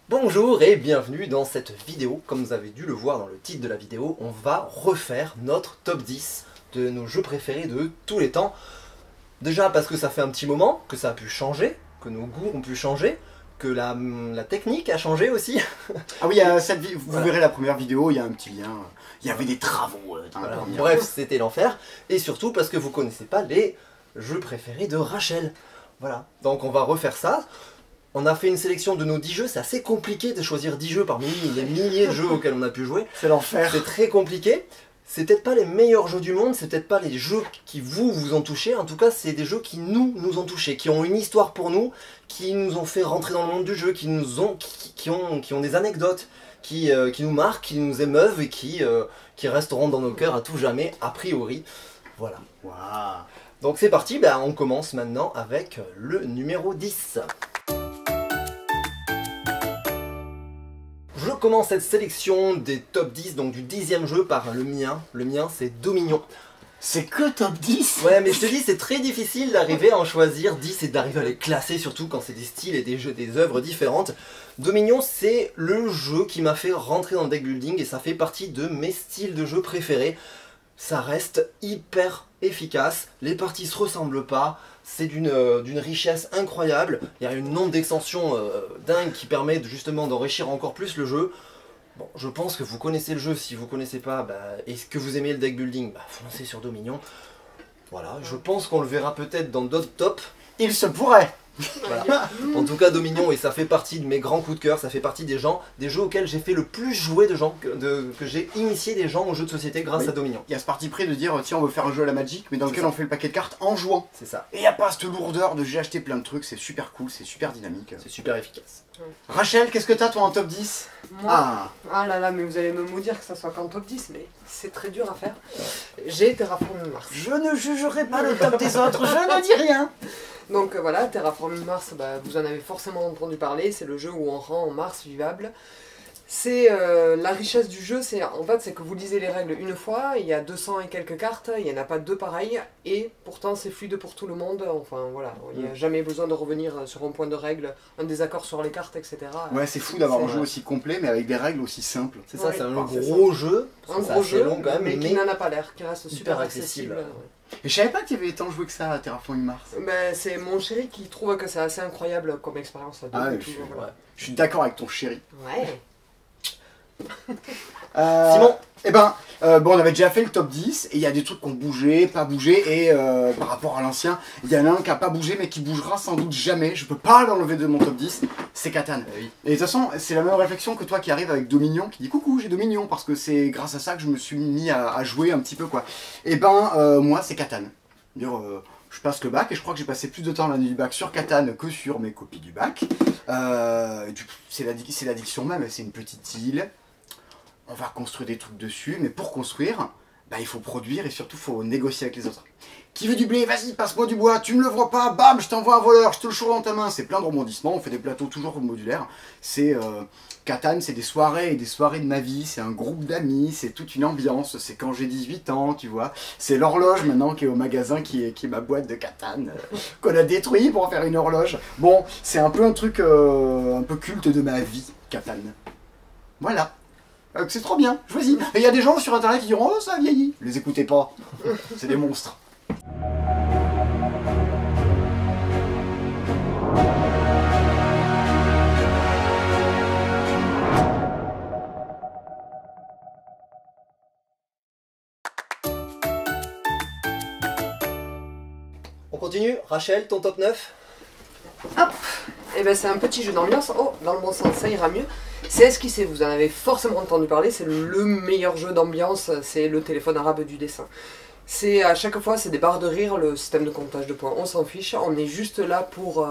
Bonjour et bienvenue dans cette vidéo. Comme vous avez dû le voir dans le titre de la vidéo, on va refaire notre top 10 de nos jeux préférés de tous les temps. Déjà parce que ça fait un petit moment que ça a pu changer, que nos goûts ont pu changer, que la technique a changé aussi. Ah oui, vous verrez la première vidéo, il y a un petit lien. Il y avait des travaux dans la première. Bref, c'était l'enfer. Et surtout parce que vous connaissez pas les jeux préférés de Rachel. Voilà, donc on va refaire ça. On a fait une sélection de nos 10 jeux, c'est assez compliqué de choisir 10 jeux parmi les milliers de jeux auxquels on a pu jouer. C'est l'enfer. C'est très compliqué. C'est peut-être pas les meilleurs jeux du monde, c'est peut-être pas les jeux qui vous ont touché. En tout cas, c'est des jeux qui nous ont touchés, qui ont une histoire pour nous, qui nous ont fait rentrer dans le monde du jeu, qui ont des anecdotes, qui nous marquent, qui nous émeuvent et qui resteront dans nos cœurs à tout jamais, a priori. Voilà. Wow. Donc c'est parti, on commence maintenant avec le numéro 10. Je commence cette sélection des top 10, donc du 10e jeu par le mien. Le mien, c'est Dominion. C'est que top 10? Ouais, mais je te dis, c'est très difficile d'arriver à en choisir 10 et d'arriver à les classer, surtout quand c'est des styles et des œuvres différentes. Dominion, c'est le jeu qui m'a fait rentrer dans le deck building et ça fait partie de mes styles de jeu préférés. Ça reste hyper efficace, les parties se ressemblent pas, c'est d'une richesse incroyable, il y a une nombre d'extensions dingue qui permet justement d'enrichir encore plus le jeu. Bon, je pense que vous connaissez le jeu, si vous connaissez pas, et que vous aimez le deck building, foncez sur Dominion. Voilà, je pense qu'on le verra peut-être dans d'autres tops. Il se pourrait. Voilà. En tout cas, Dominion, et ça fait partie de mes grands coups de cœur, ça fait partie des jeux auxquels j'ai fait le plus jouer de gens, que j'ai initié des gens aux jeux de société grâce à Dominion. Il y a ce parti pris de dire, tiens, on veut faire un jeu à la Magic, mais dans lequel on fait le paquet de cartes en jouant. C'est ça. Et il n'y a pas cette lourdeur de j'ai acheté plein de trucs, c'est super cool, c'est super dynamique. C'est super efficace. Rachel, qu'est-ce que t'as toi en top 10? Moi, ah là là, mais vous allez me maudire que ça soit qu'en top 10, mais c'est très dur à faire. J'ai Terraforming Mars. Je ne jugerai pas le top des autres, je ne dis rien. Donc voilà, Terraforming Mars, vous en avez forcément entendu parler, c'est le jeu où on rend Mars vivable. C'est la richesse du jeu, c'est que vous lisez les règles une fois, il y a 200 et quelques cartes, il n'y en a pas deux pareilles, et pourtant c'est fluide pour tout le monde, enfin voilà, il n'y a jamais besoin de revenir sur un point de règle, un désaccord sur les cartes, etc. Ouais, c'est fou d'avoir un jeu aussi complet, mais avec des règles aussi simples. C'est ça, oui, c'est un gros jeu, un gros jeu, long quand même, mais qui n'en a pas l'air, qui reste super accessible. Et je savais pas qu'il y avait tant joué que ça à Terraforming Mars. C'est mon chéri qui trouve que c'est assez incroyable comme expérience. Je suis d'accord avec ton chéri. Ouais. Simon. Bon, on avait déjà fait le top 10 et il y a des trucs qui ont bougé, pas bougé, et par rapport à l'ancien, il y en a un qui a pas bougé mais qui bougera sans doute jamais. Je peux pas l'enlever de mon top 10, c'est Catan. Oui. Et de toute façon, c'est la même réflexion que toi qui arrive avec Dominion, qui dit coucou, j'ai Dominion, parce que c'est grâce à ça que je me suis mis à jouer un petit peu quoi. Et moi c'est Catan. Je passe le bac et je crois que j'ai passé plus de temps l'année du bac sur Catan que sur mes copies du bac. C'est l'addiction même, c'est une petite île. On va construire des trucs dessus, mais pour construire, il faut produire et surtout il faut négocier avec les autres. Qui veut du blé? Vas-y, passe-moi du bois, tu me le vois pas, bam, je t'envoie un voleur, je te le choure dans ta main. C'est plein de rebondissements, on fait des plateaux toujours modulaires. C'est Catan, c'est des soirées et des soirées de ma vie, c'est un groupe d'amis, c'est toute une ambiance, c'est quand j'ai 18 ans, tu vois. C'est l'horloge maintenant qui est au magasin, qui est ma boîte de Catan, qu'on a détruit pour en faire une horloge. Bon, c'est un peu un truc un peu culte de ma vie, Catan. Voilà. C'est trop bien, choisis. Et il y a des gens sur internet qui diront oh ça a vieilli. Les écoutez pas, c'est des monstres. On continue, Rachel, ton top 9? Hop. Et c'est un petit jeu d'ambiance, dans le bon sens, ça ira mieux. C'est Esquissé, vous en avez forcément entendu parler, c'est le meilleur jeu d'ambiance, c'est le téléphone arabe du dessin. C'est à chaque fois, c'est des barres de rire, le système de comptage de points, on s'en fiche, on est juste là pour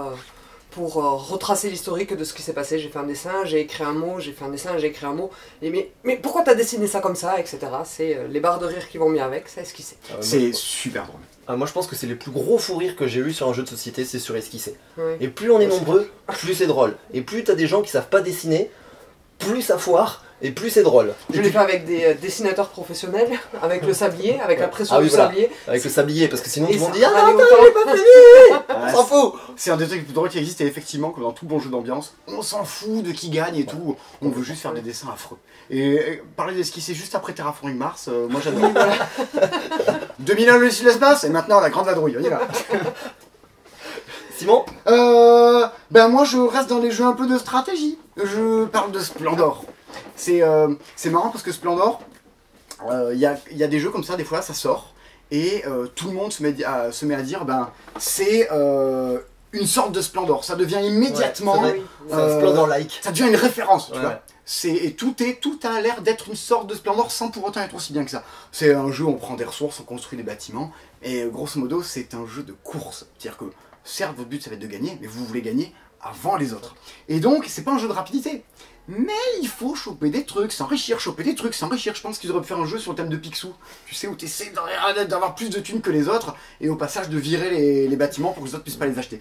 retracer l'historique de ce qui s'est passé. J'ai fait un dessin, j'ai écrit un mot, j'ai fait un dessin, j'ai écrit un mot, et mais pourquoi t'as dessiné ça comme ça, etc. C'est les barres de rire qui vont bien avec, c'est Esquissé. C'est super drôle. Moi je pense que c'est les plus gros fous rires que j'ai eu sur un jeu de société, c'est sur Esquissé. Oui. Et plus on est nombreux, plus c'est drôle. Et plus t'as des gens qui savent pas dessiner, plus ça foire, et plus c'est drôle. Je l'ai fait avec des dessinateurs professionnels, avec le sablier, avec la pression Ah oui, du voilà. sablier. Avec le sablier, parce que sinon tout Et le monde ça dit « Ah râlait non, autant. il est pas fini !» On s'en fout. C'est un des trucs les plus drôles qui existe et effectivement, comme dans tout bon jeu d'ambiance, on s'en fout de qui gagne et tout. On veut juste faire des dessins affreux. Et parler d'esquisser juste après Terraforming Mars, moi j'adore. 2001 le l'espace et maintenant la grande vadrouille, on y va. Simon? Ben moi je reste dans les jeux un peu de stratégie. Je parle de Splendor. C'est marrant parce que Splendor, il y a des jeux comme ça, des fois ça sort, et tout le monde se met à dire, ben c'est une sorte de Splendor. Ça devient immédiatement, Ouais, c'est un Splendor-like. ça devient une référence, tu Ouais, vois. ouais. Et tout a l'air d'être une sorte de Splendor sans pour autant être aussi bien que ça. C'est un jeu où on prend des ressources, on construit des bâtiments, et grosso modo c'est un jeu de course. C'est-à-dire que certes votre but ça va être de gagner, mais vous voulez gagner avant les autres. Et donc c'est pas un jeu de rapidité. Mais il faut choper des trucs, s'enrichir, choper des trucs, s'enrichir. Je pense qu'ils auraient pu faire un jeu sur le thème de Picsou. Tu sais, où tu essaies d'avoir plus de thunes que les autres, et au passage de virer les bâtiments pour que les autres puissent pas les acheter.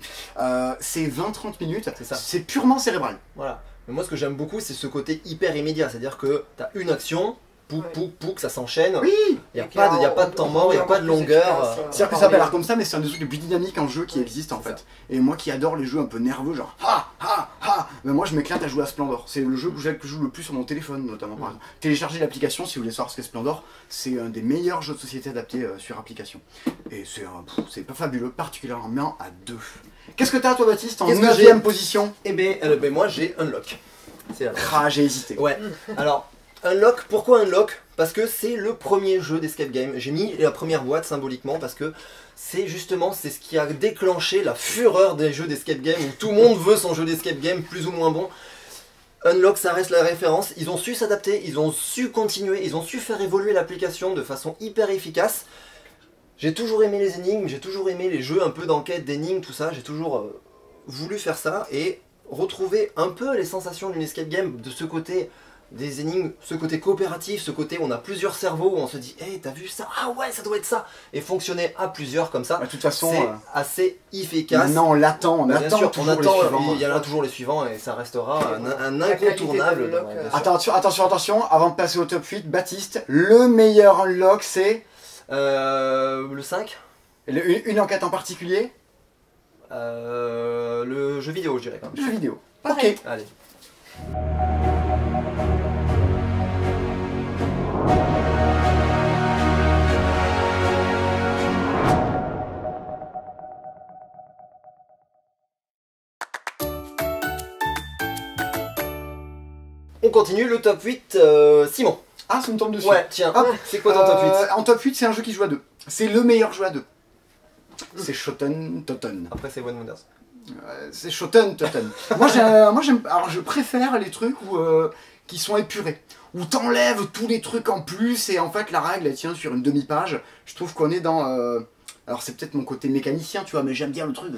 C'est 20-30 minutes, C'est ça. c'est purement cérébral. Voilà. Mais moi, ce que j'aime beaucoup, c'est ce côté hyper immédiat. C'est-à-dire que tu as une action, pouc, Ouais. pouc, pouc, ça s'enchaîne. Oui. Il n'y a, pas de temps mort, il n'y a pas de longueur. C'est-à-dire que ça s'appelle comme ça, mais c'est un des trucs les plus dynamiques en jeu qui existe en fait. Et moi qui adore les jeux un peu nerveux, genre ben moi je m'éclate à jouer à Splendor. C'est le jeu que je joue le plus sur mon téléphone, notamment par exemple. Téléchargez l'application si vous voulez savoir ce qu'est Splendor. C'est un des meilleurs jeux de société adaptés sur application. Et c'est pas fabuleux, particulièrement à deux. Qu'est-ce que t'as toi Baptiste en Qu'est-ce que 9ème position? Eh ben, moi, j'ai Unlock. C'est alors. Ah, j'ai hésité. Ouais. Alors, Unlock, pourquoi Unlock? Parce que c'est le premier jeu d'escape game. J'ai mis la première boîte symboliquement parce que c'est ce qui a déclenché la fureur des jeux d'escape game où tout le monde veut son jeu d'escape game plus ou moins bon. Unlock, ça reste la référence. Ils ont su s'adapter, ils ont su continuer, ils ont su faire évoluer l'application de façon hyper efficace. J'ai toujours aimé les énigmes, j'ai toujours aimé les jeux un peu d'enquête, d'énigmes, tout ça. J'ai toujours voulu faire ça et retrouver un peu les sensations d'une escape game de ce côté des énigmes, ce côté coopératif, ce côté où on a plusieurs cerveaux, où on se dit hey, t'as vu ça? Ah ouais, ça doit être ça! Et fonctionner à plusieurs comme ça, De toute façon, c'est assez efficace. maintenant on l'attend, Bah, bien sûr, toujours les suivants. il y en a toujours les suivants et ça restera un La qualité incontournable. d'Unlock, bien sûr. Attention, avant de passer au top 8, Baptiste, le meilleur unlock c'est Le 5, une enquête en particulier, le jeu vidéo, je dirais quand même. jeu vidéo. Pareil. Ok. Allez. On continue le top 8, Simon. Ah, ça me tombe dessus. Ouais, tiens, Hop. c'est quoi ton top 8? En top 8, c'est un jeu qui joue à deux. C'est le meilleur jeu à deux. C'est Shoten Totten. Après c'est One Wonders. C'est Shoten Totten. moi j'aime. Alors je préfère les trucs qui sont épurés. Où t'enlèves tous les trucs en plus et en fait la règle elle tient sur une demi-page. Je trouve qu'on est dans. Alors c'est peut-être mon côté mécanicien, tu vois, mais j'aime bien le truc de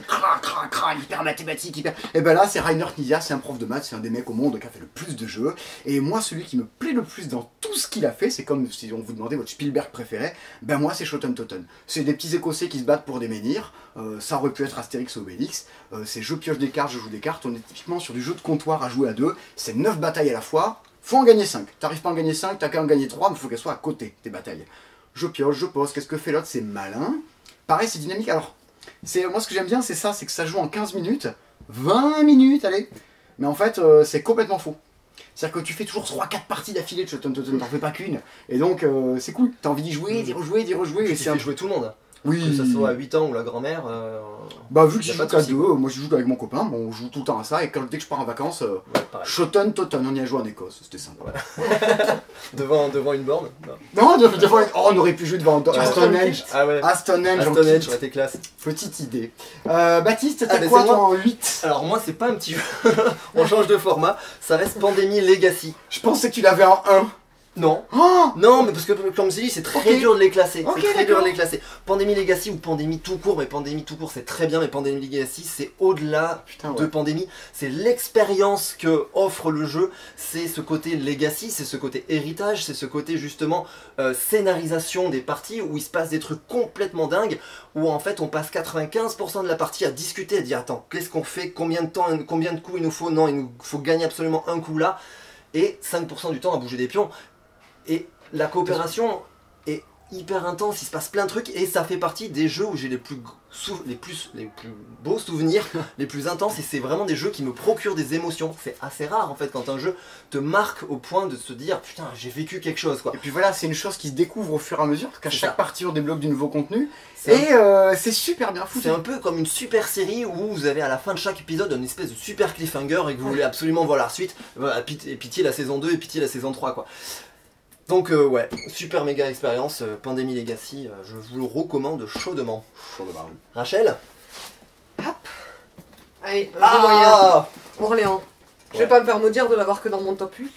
hyper mathématique, hyper... Et ben là c'est Rainer Knizia, c'est un prof de maths, c'est un des mecs au monde qui a fait le plus de jeux. Et moi celui qui me plaît le plus dans tout ce qu'il a fait, c'est comme si on vous demandait votre Spielberg préféré, ben moi c'est Shoten Totten. C'est des petits écossais qui se battent pour des menhirs, ça aurait pu être Astérix ou Obélix, c'est je pioche des cartes, je joue des cartes, on est typiquement sur du jeu de comptoir à jouer à deux, c'est 9 batailles à la fois, faut en gagner 5. T'arrives pas à en gagner 5, t'as qu'à en gagner 3, mais faut qu'elles soient à côté, tes batailles. Je pioche, je pose, qu'est-ce que fait l'autre, c'est malin. Pareil, c'est dynamique. Alors, moi ce que j'aime bien, c'est ça, c'est que ça joue en 15 minutes, 20 minutes, allez. Mais en fait, c'est complètement faux. C'est-à-dire que tu fais toujours 3-4 parties d'affilée de Shoten Totten, t'en fais pas qu'une. Et donc, c'est cool. T'as envie d'y jouer, d'y rejouer, d'y rejouer. Et Et c'est c'est un jouer tout le monde. Oui. Que ce soit à 8 ans ou la grand-mère. Bah, vu que y a je pas joue de qu'à souci, deux, quoi. moi je joue avec mon copain, bon, on joue tout le temps à ça. Et dès que je pars en vacances, Ouais, pareil. Shoten Totten, on y a joué en Écosse, c'était sympa. Devant une borne. Non, on aurait pu jouer devant Stonehenge. Ah ouais. Stonehenge, en Stonehenge kit. aurait été classe. Petite idée. Baptiste, Ah, t'as mais quoi c'est toi moi. en 8? Alors moi c'est pas un petit jeu, on change de format, ça reste Pandémie Legacy. Je pensais que tu l'avais en 1. Non. Oh, Non, mais parce que comme je t'ai dit, c'est très Ok. dur de les classer. Ok, C'est très dur d'accord. de les classer. Pandémie Legacy ou Pandémie tout court, mais Pandémie tout court c'est très bien, mais Pandémie Legacy c'est au-delà putain, de ouais. Pandémie. C'est l'expérience que offre le jeu, c'est ce côté Legacy, c'est ce côté héritage, c'est ce côté justement scénarisation des parties où il se passe des trucs complètement dingues, où en fait on passe 95% de la partie à discuter, à dire attends, qu'est-ce qu'on fait, combien de temps, combien de coups il nous faut, non, il nous faut gagner absolument un coup là. et 5% du temps à bouger des pions. Et la coopération est hyper intense, il se passe plein de trucs et ça fait partie des jeux où j'ai les plus beaux souvenirs, les plus intenses, et c'est vraiment des jeux qui me procurent des émotions. C'est assez rare en fait quand un jeu te marque au point de se dire putain j'ai vécu quelque chose quoi. Et puis voilà, c'est une chose qui se découvre au fur et à mesure, parce qu'à C'est chaque ça. partie on débloque du nouveau contenu, C'est c'est super bien foutu. C'est un peu comme une super série où vous avez à la fin de chaque épisode une espèce de super cliffhanger et que vous voulez absolument voir la suite, et pitié la saison 2 et pitié la saison 3 quoi. Donc ouais, super méga expérience, Pandémie Legacy, je vous le recommande chaudement. Rachel? Allez, un jeu moyen. Ah Orléans. Je Ouais. vais pas me faire maudire de l'avoir que dans mon top 8.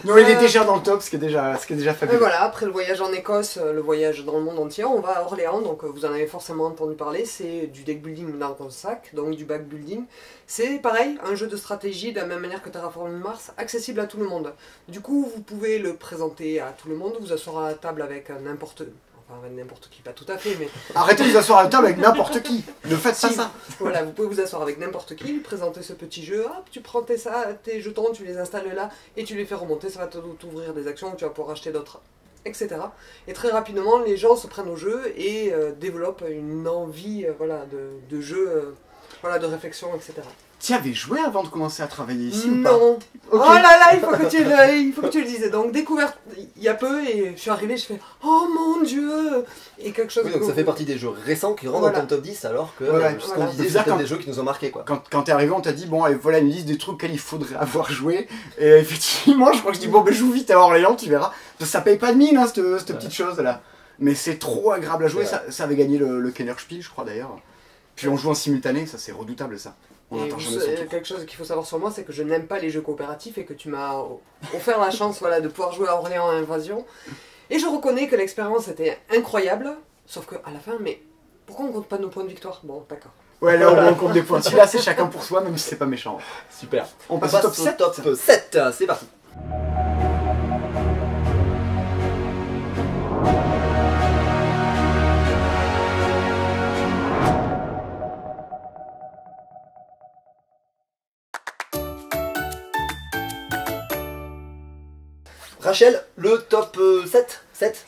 Non, il est déjà dans le top, ce qui est déjà Et fabuleux. voilà, après le voyage en Écosse, le voyage dans le monde entier, on va à Orléans, donc vous en avez forcément entendu parler, c'est du deck building dans le sac, donc du back building. C'est pareil, un jeu de stratégie de la même manière que Terraforming Mars, accessible à tout le monde. Du coup, vous pouvez le présenter à tout le monde, vous asseoir à la table avec n'importe qui, pas tout à fait, mais Arrêtez de vous asseoir à la table avec n'importe qui. Ne faites pas ça. voilà, vous pouvez vous asseoir avec n'importe qui, lui présenter ce petit jeu, hop, tu prends tes jetons, tu les installes là, et tu les fais remonter, ça va t'ouvrir des actions où tu vas pouvoir acheter d'autres, etc. Et très rapidement, les gens se prennent au jeu et développent une envie voilà, de jeu, voilà, de réflexion, etc. Tu y avais joué avant de commencer à travailler ici ou pas? Non. Ok. Oh là là, il faut que tu le dises. Donc découverte il y a peu et je suis arrivée, je fais oh mon dieu, et quelque chose. Oui, donc ça fait partie des jeux récents qui rentrent Voilà. dans ton top 10 alors que Ouais, ce qu'on voilà. disait C'est-à-dire c'était quand- des jeux qui nous ont marqué quoi. Quand t'es arrivé, on t'a dit bon, allez, voilà une liste des trucs auxquels il faudrait avoir joué. Et effectivement, je crois que je dis bon, ben joue vite à Orléans, tu verras. Parce que ça paye pas de mine, hein, cette petite chose là. Mais c'est trop agréable à jouer. C'est Ça avait gagné le Kenner Spiel, je crois d'ailleurs. Puis on joue en simultané, ça c'est redoutable ça. On Et attend jamais son tour. quelque chose qu'il faut savoir sur moi, c'est que je n'aime pas les jeux coopératifs et que tu m'as offert la chance voilà, de pouvoir jouer à Orléans à Invasion. Et je reconnais que l'expérience était incroyable, sauf qu'à la fin, mais pourquoi on compte pas nos points de victoire? Bon, d'accord. Ouais, là on compte des points. Celui-là c'est chacun pour soi, même si c'est pas méchant. Super. On passe au top 7. top 7, c'est parti. Rachel, le top 7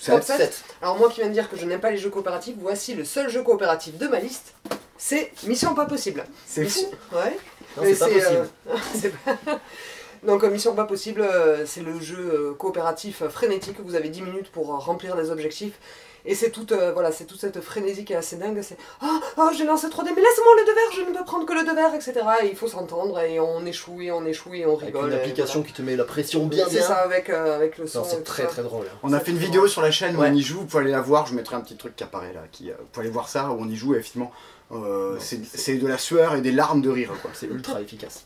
Top 7. Alors moi qui viens de dire que je n'aime pas les jeux coopératifs, voici le seul jeu coopératif de ma liste, c'est Mission Pas Possible. C'est fou. Ouais. Non, Mais c'est pas possible. c'est pas- Donc Mission Pas Possible, c'est le jeu coopératif frénétique, vous avez 10 minutes pour remplir des objectifs. Et c'est toute, voilà, c'est toute cette frénésie qui est assez dingue, c'est « Oh, j'ai lancé 3D, mais laisse-moi le 2 verre, je ne peux prendre que le 2 verre, etc. » Et il faut s'entendre, et on échoue, et on échoue, et on Avec rigole. une et application voilà. qui te met la pression bien C'est ça, bien. avec le son. Non, et c'est tout très ça. très drôle. On a fait une vidéo sur la chaîne où Ouais. on y joue, vous pouvez aller la voir, je mettrai un petit truc qui apparaît là, vous pouvez aller voir ça, où on y joue et effectivement, c'est de la sueur et des larmes de rire quoi. C'est ultra efficace.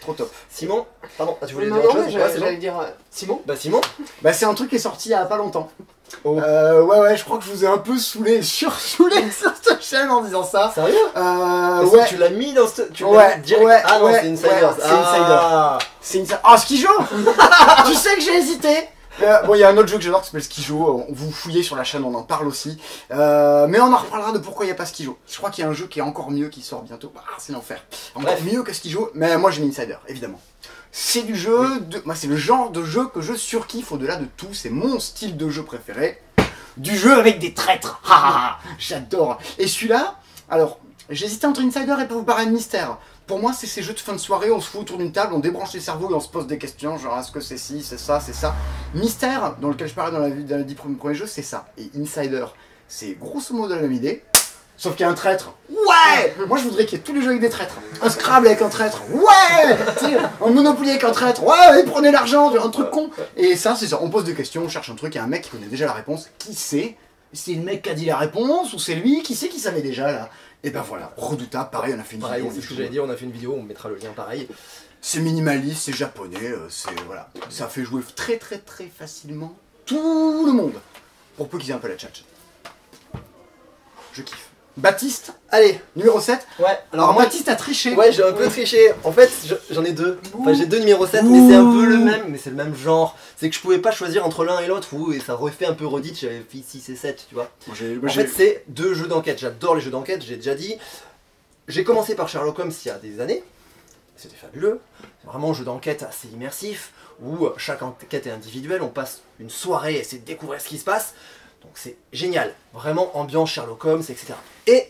Trop top. Simon, pardon, tu voulais Non, dire non, autre mais chose? Ouais, c'est j'allais bon. dire Simon. Bah Simon, Bah c'est un truc qui est sorti il y a pas longtemps. Oh. Ouais, je crois que je vous ai un peu saoulé, sursaoulé sur cette chaîne en disant ça. sérieux? Est-ce Ouais, que tu l'as mis dans ce... Tu l'as Ouais, mis direct... ouais, Ah non, ouais, c'est Insiders. ouais, c'est Ah. c'est une... Ah, Skijo. Tu sais que j'ai hésité. Bon, il y a un autre jeu que j'adore qui s'appelle Skijo, vous fouillez sur la chaîne, on en parle aussi. Mais on en reparlera de pourquoi il n'y a pas Skijo. Je crois qu'il y a un jeu qui est encore mieux qui sort bientôt. Ah, c'est l'enfer. Encore Bref. mieux que Skijo, mais moi j'ai mis Insider, évidemment. C'est du jeu, moi c'est le genre de jeu que je surkiffe au-delà de tout, c'est mon style de jeu préféré. Du jeu avec des traîtres, j'adore. Et celui-là, alors, j'hésitais entre Insider et pour vous parler de mystère. Pour moi, c'est ces jeux de fin de soirée, on se fout autour d'une table, on débranche les cerveaux et on se pose des questions, genre est-ce que c'est ci, c'est ça, c'est ça. Mystère, dans lequel je parlais dans les 10 premiers jeux, c'est ça. Et Insider, c'est grosso modo la même idée, sauf qu'il y a un traître. Ouais. Moi, je voudrais qu'il y ait tous les jeux avec des traîtres. Un Scrabble avec un traître. Ouais. Tu sais, un Monopoly avec un traître. Ouais, allez, prenez l'argent, un truc con. Et ça, c'est ça. On pose des questions, on cherche un truc, il y a un mec qui connaît déjà la réponse. Qui sait? C'est le mec qui a dit la réponse ou c'est lui? Qui sait qui savait déjà là? Et ben voilà, redoutable, pareil, on a fait une Pareil, vidéo. c'est ce que j'allais dire, on a fait une vidéo, on mettra le lien pareil. C'est minimaliste, c'est japonais, c'est voilà. Ça fait jouer très très très facilement tout le monde. Pour peu qu'ils aient un peu la tchatch. Je kiffe. Baptiste, Allez, numéro 7. ouais, Alors moi, Baptiste a triché. ouais, j'ai un peu triché. En fait, j'en ai deux. Enfin, j'ai deux numéros 7, mais c'est un peu le même, mais c'est le même genre. C'est que je pouvais pas choisir entre l'un et l'autre, et ça refait un peu redite, j'avais fait 6 et 7, tu vois. En fait, c'est deux jeux d'enquête. J'adore les jeux d'enquête, j'ai déjà dit. J'ai commencé par Sherlock Holmes il y a des années. c'était fabuleux. C'est vraiment un jeu d'enquête assez immersif, où chaque enquête est individuelle, on passe une soirée à essayer de découvrir ce qui se passe. Donc c'est génial, vraiment ambiance Sherlock Holmes, etc. Et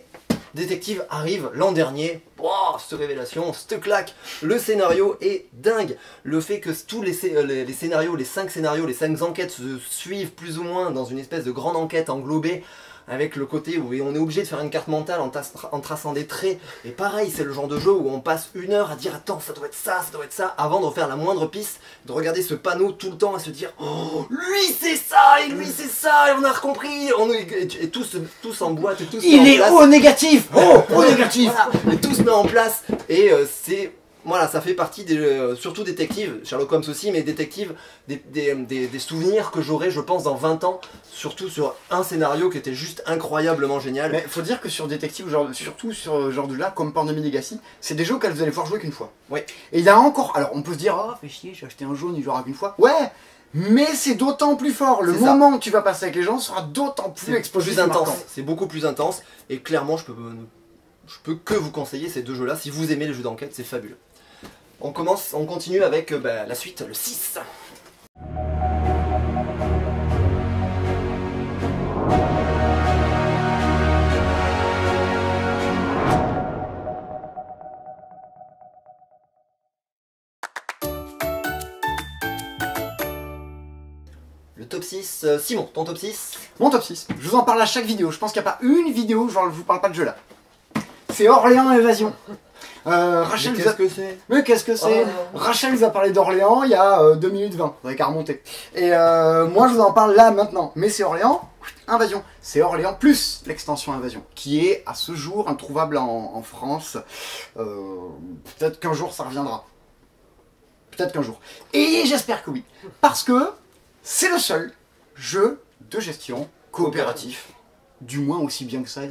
Détective arrive l'an dernier, wow, cette révélation, cette claque, le scénario est dingue. Le fait que tous les scénarios, les 5 scénarios, les 5 enquêtes se suivent plus ou moins dans une espèce de grande enquête englobée, avec le côté où on est obligé de faire une carte mentale en traçant des traits. Et pareil, c'est le genre de jeu où on passe 1 heure à dire attends, ça doit être ça, avant de faire la moindre piste, de regarder ce panneau tout le temps et se dire oh, lui c'est ça, et lui c'est ça, et on a compris, et tous en boîte, et tous Il est au négatif. Oh, au négatif. Voilà, et tout se met en place, et c'est... Voilà, ça fait partie des, surtout détectives, Sherlock Holmes aussi, mais détectives, des souvenirs que j'aurai, je pense, dans 20 ans, surtout sur un scénario qui était juste incroyablement génial. Mais faut dire que sur Détective, surtout sur ce genre de là, comme Pandemic Legacy, c'est des jeux auxquels vous allez pouvoir jouer qu'une fois. Oui. Et il y a encore, alors on peut se dire, oh fais chier, j'ai acheté un jaune, il jouera qu'une fois. Ouais, mais c'est d'autant plus fort. Le moment que tu vas passer avec les gens sera d'autant plus explosif. Plus intense. C'est beaucoup plus intense, et clairement, je peux que vous conseiller ces 2 jeux-là. Si vous aimez les jeux d'enquête, c'est fabuleux. On continue avec la suite, le 6. Le top 6, Simon, ton top 6? Mon top 6, je vous en parle à chaque vidéo. Je pense qu'il n'y a pas une vidéo où je vous parle pas de jeu là. C'est Orléans Évasion. Rachel, mais qu'est-ce que c'est? Mais qu'est-ce que c'est? Rachel vous a parlé d'Orléans il y a 2 minutes 20, vous avez qu'à remonter. Et moi je vous en parle là maintenant. Mais c'est Orléans Invasion. C'est Orléans plus l'extension Invasion, qui est à ce jour introuvable en France. Peut-être qu'un jour ça reviendra. Peut-être qu'un jour. Et j'espère que oui. Parce que c'est le seul jeu de gestion coopératif. Du moins aussi bien que ça.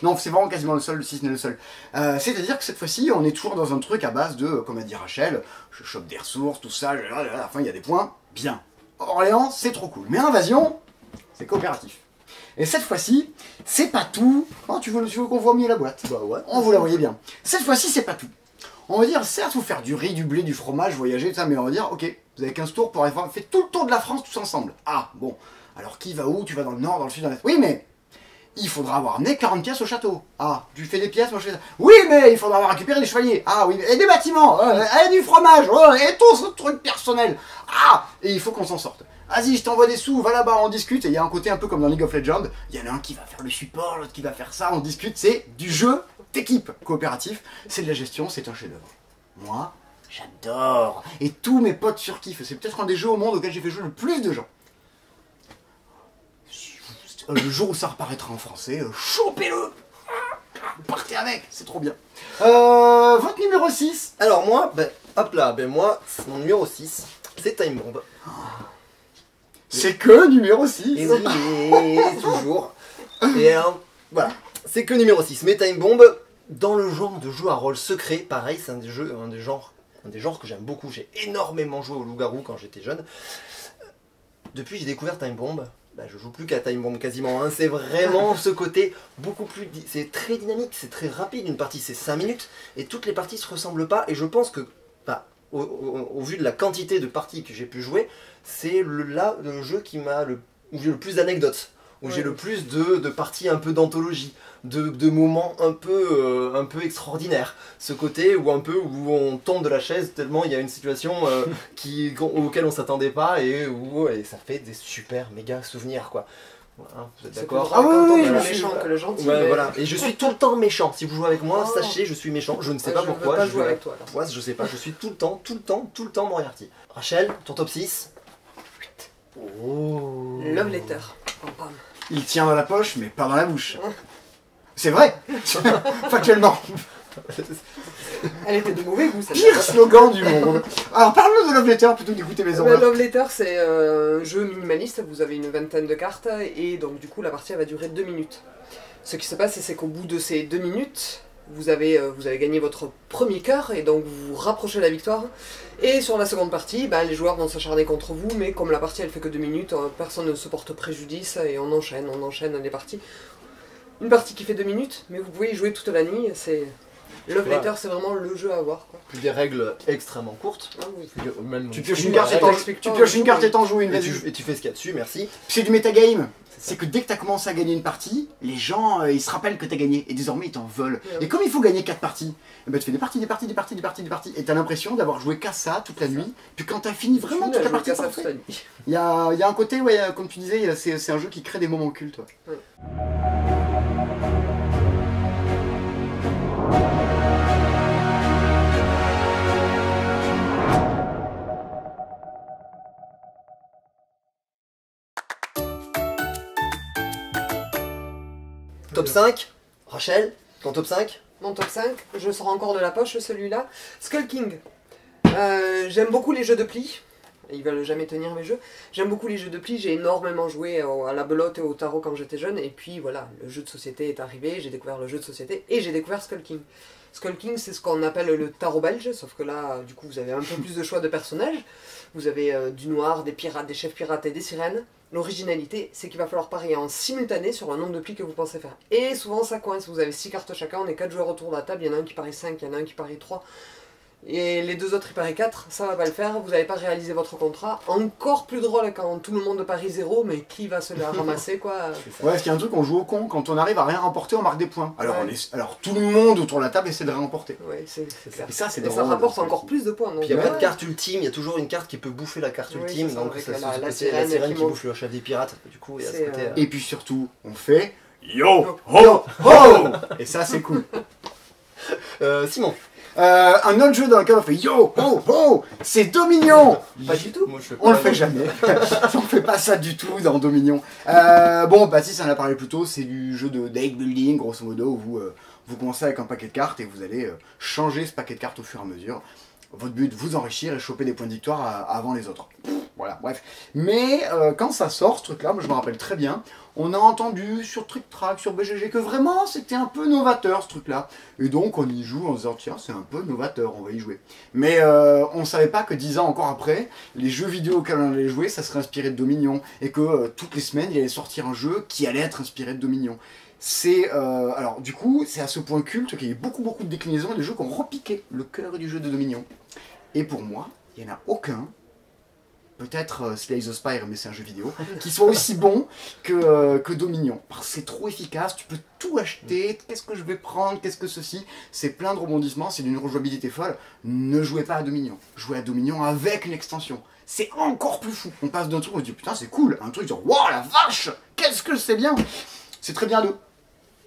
Non, c'est vraiment quasiment le seul, si ce n'est le seul. C'est-à-dire que cette fois-ci, on est toujours dans un truc à base de, comme a dit Rachel, je chope des ressources, tout ça, à la fin il y a des points, bien. Orléans, c'est trop cool. Mais Invasion, c'est coopératif. Et cette fois-ci, c'est pas tout. Oh, tu veux qu'on voit mieux la boîte? Bah ouais. On vous la voyez bien. Cette fois-ci, c'est pas tout. On va dire, certes, vous faire du riz, du blé, du fromage, voyager, tout ça, mais on va dire, ok, vous avez 15 tours pour avoir fait tout le tour de la France tous ensemble. Ah, bon. Alors qui va où? Tu vas dans le nord, dans le sud, dans l'est. Oui, mais il faudra avoir amené 40 pièces au château. Ah, tu fais des pièces, moi je fais ça. Oui, mais il faudra avoir récupéré des chevaliers. Ah oui, et des bâtiments, et du fromage, et tout ce truc personnel. Ah, et il faut qu'on s'en sorte. Vas-y, je t'envoie des sous, va là-bas, on discute. Et il y a un côté un peu comme dans League of Legends. Il y en a un qui va faire le support, l'autre qui va faire ça, on discute. C'est du jeu d'équipe coopératif. C'est de la gestion, c'est un chef-d'œuvre. Moi, j'adore. Et tous mes potes surkiffent. C'est peut-être un des jeux au monde auquel j'ai fait jouer le plus de gens. Le jour où ça reparaîtra en français, chopez-le! Partez avec, c'est trop bien. Votre numéro 6? Alors moi, hop là, moi, mon numéro 6, c'est Time Bomb. C'est que numéro 6. Et oui, toujours. Et alors, voilà, c'est que numéro 6. Mais Time Bomb, dans le genre de jeu à rôle secret, pareil, c'est un des genres que j'aime beaucoup. J'ai énormément joué au loup-garou quand j'étais jeune. Depuis j'ai découvert Time Bomb, je joue plus qu'à Time Bomb quasiment. Hein. C'est vraiment ce côté beaucoup plus... C'est très dynamique, c'est très rapide. Une partie c'est 5 minutes et toutes les parties se ressemblent pas. Et je pense que, au vu de la quantité de parties que j'ai pu jouer, c'est le jeu où j'ai le plus d'anecdotes. Où j'ai le plus de parties un peu d'anthologie, de moments un peu extraordinaires. Ce côté où on tombe de la chaise tellement il y a une situation auquel on s'attendait pas et ça fait des super méga souvenirs quoi. Voilà, vous êtes d'accord? Ah oui, le méchant que le gentil. Ouais, voilà. Et je suis tout le temps méchant. Si vous jouez avec moi, sachez, je suis méchant. Je ne sais pas pourquoi. Je veux pas jouer avec toi. Ouais, je sais pas. Je suis tout le temps Moriarty. Rachel, ton top 6? Oh. Love Letter. Pam, pam. Il tient dans la poche, mais pas dans la bouche. C'est vrai. Factuellement. Elle était de mauvais goût, celle-là. Pire slogan du monde. Alors parle-nous de Love Letter plutôt que d'écouter mes horreurs. Love Letter, c'est un jeu minimaliste. Vous avez une vingtaine de cartes et donc du coup la partie elle va durer 2 minutes. Ce qui se passe, c'est qu'au bout de ces 2 minutes, vous avez gagné votre premier cœur et donc vous vous rapprochez de la victoire. Et sur la seconde partie, les joueurs vont s'acharner contre vous, mais comme la partie elle fait que 2 minutes, personne ne se porte préjudice et on enchaîne les parties. Une partie qui fait 2 minutes, mais vous pouvez y jouer toute la nuit, c'est Love Letter, c'est vraiment le jeu à avoir, quoi. Puis des règles extrêmement courtes. Ah oui. Même Tu pioches tout, une carte et t'en joues une, et vas-y. tu fais ce qu'il y a dessus, merci. C'est du metagame. C'est que dès que tu as commencé à gagner une partie, les gens ils se rappellent que tu as gagné et désormais ils t'en veulent. Oui. Et comme il faut gagner 4 parties, eh ben, tu fais des parties et tu as l'impression d'avoir joué qu'à ça toute la nuit. Puis quand tu as fini vraiment toute la partie, il y a un côté, ouais, comme tu disais, c'est un jeu qui crée des moments cultes. Ouais. Oui. Top 5, Rachel, ton top 5? Mon top 5, je sors encore de la poche celui-là. Skull King. J'aime beaucoup les jeux de pli. Ils veulent jamais tenir mes jeux. J'aime beaucoup les jeux de pli, j'ai énormément joué à la belote et au tarot quand j'étais jeune. Et puis voilà, le jeu de société est arrivé, j'ai découvert le jeu de société et j'ai découvert Skull King. Skull King, c'est ce qu'on appelle le tarot belge, sauf que là, du coup, vous avez un peu plus de choix de personnages. Vous avez du noir, des pirates, des chefs pirates et des sirènes. L'originalité, c'est qu'il va falloir parier en simultané sur un nombre de plis que vous pensez faire. Et souvent, ça coince. Vous avez 6 cartes chacun, on est 4 joueurs autour de la table. Il y en a un qui parie 5, il y en a un qui parie 3. Et les deux autres, ils parient 4. Ça va pas le faire, vous n'avez pas réalisé votre contrat. Encore plus drôle quand tout le monde parie 0, mais qui va se la ramasser, quoi. Ouais, parce qu'il y a un truc, on joue au con. Quand on arrive à rien remporter, on marque des points. Alors, Ouais. alors tout le monde autour de la table essaie de remporter. Ouais, c'est clair. Et ça, c'est Et ça drôle. rapporte encore plus de points. Donc, Puis il n'y a pas de ouais. carte ultime, il y a toujours une carte qui peut bouffer la carte Oui, ultime, c'est ça, donc avec ça, la c'est sirène la sirène qui qui monte. bouffe le chef des pirates, du coup il y a ce C'est, côté... Et puis surtout, on fait yo ho ho. Et ça, c'est cool. Simon. Un autre jeu dans lequel on fait yo ho ho, c'est Dominion. Pas du tout. Moi, je fais On le pas- fait jamais. On fait pas ça du tout dans Dominion. Bon, Baptiste en a parlé plus tôt, c'est du jeu de deck building, grosso modo, où vous commencez avec un paquet de cartes et vous allez changer ce paquet de cartes au fur et à mesure. Votre but, vous enrichir et choper des points de victoire avant les autres. Voilà, bref. Mais quand ça sort, ce truc-là, moi je me rappelle très bien, on a entendu sur Trick Track, sur BGG, que vraiment c'était un peu novateur ce truc-là. Et donc on y joue en se disant, tiens, c'est un peu novateur, on va y jouer. Mais on savait pas que 10 ans encore après, les jeux vidéo auxquels on allait jouer, ça serait inspiré de Dominion. Et que toutes les semaines, il allait sortir un jeu qui allait être inspiré de Dominion. C'est alors du coup, c'est à ce point culte qu'il y a eu beaucoup de déclinaisons et de jeux qui ont repiqué le cœur du jeu de Dominion. Et pour moi, il n'y en a aucun, peut-être Slay the Spire, mais c'est un jeu vidéo, qui soit aussi bon que Dominion. Parce que c'est trop efficace, tu peux tout acheter, qu'est-ce que je vais prendre, qu'est-ce que ceci, c'est plein de rebondissements, c'est d'une rejouabilité folle. Ne jouez pas à Dominion, jouez à Dominion avec une extension. C'est encore plus fou. On passe d'un truc, on se dit putain c'est cool, un truc genre waouh la vache, qu'est-ce que c'est bien. C'est très bien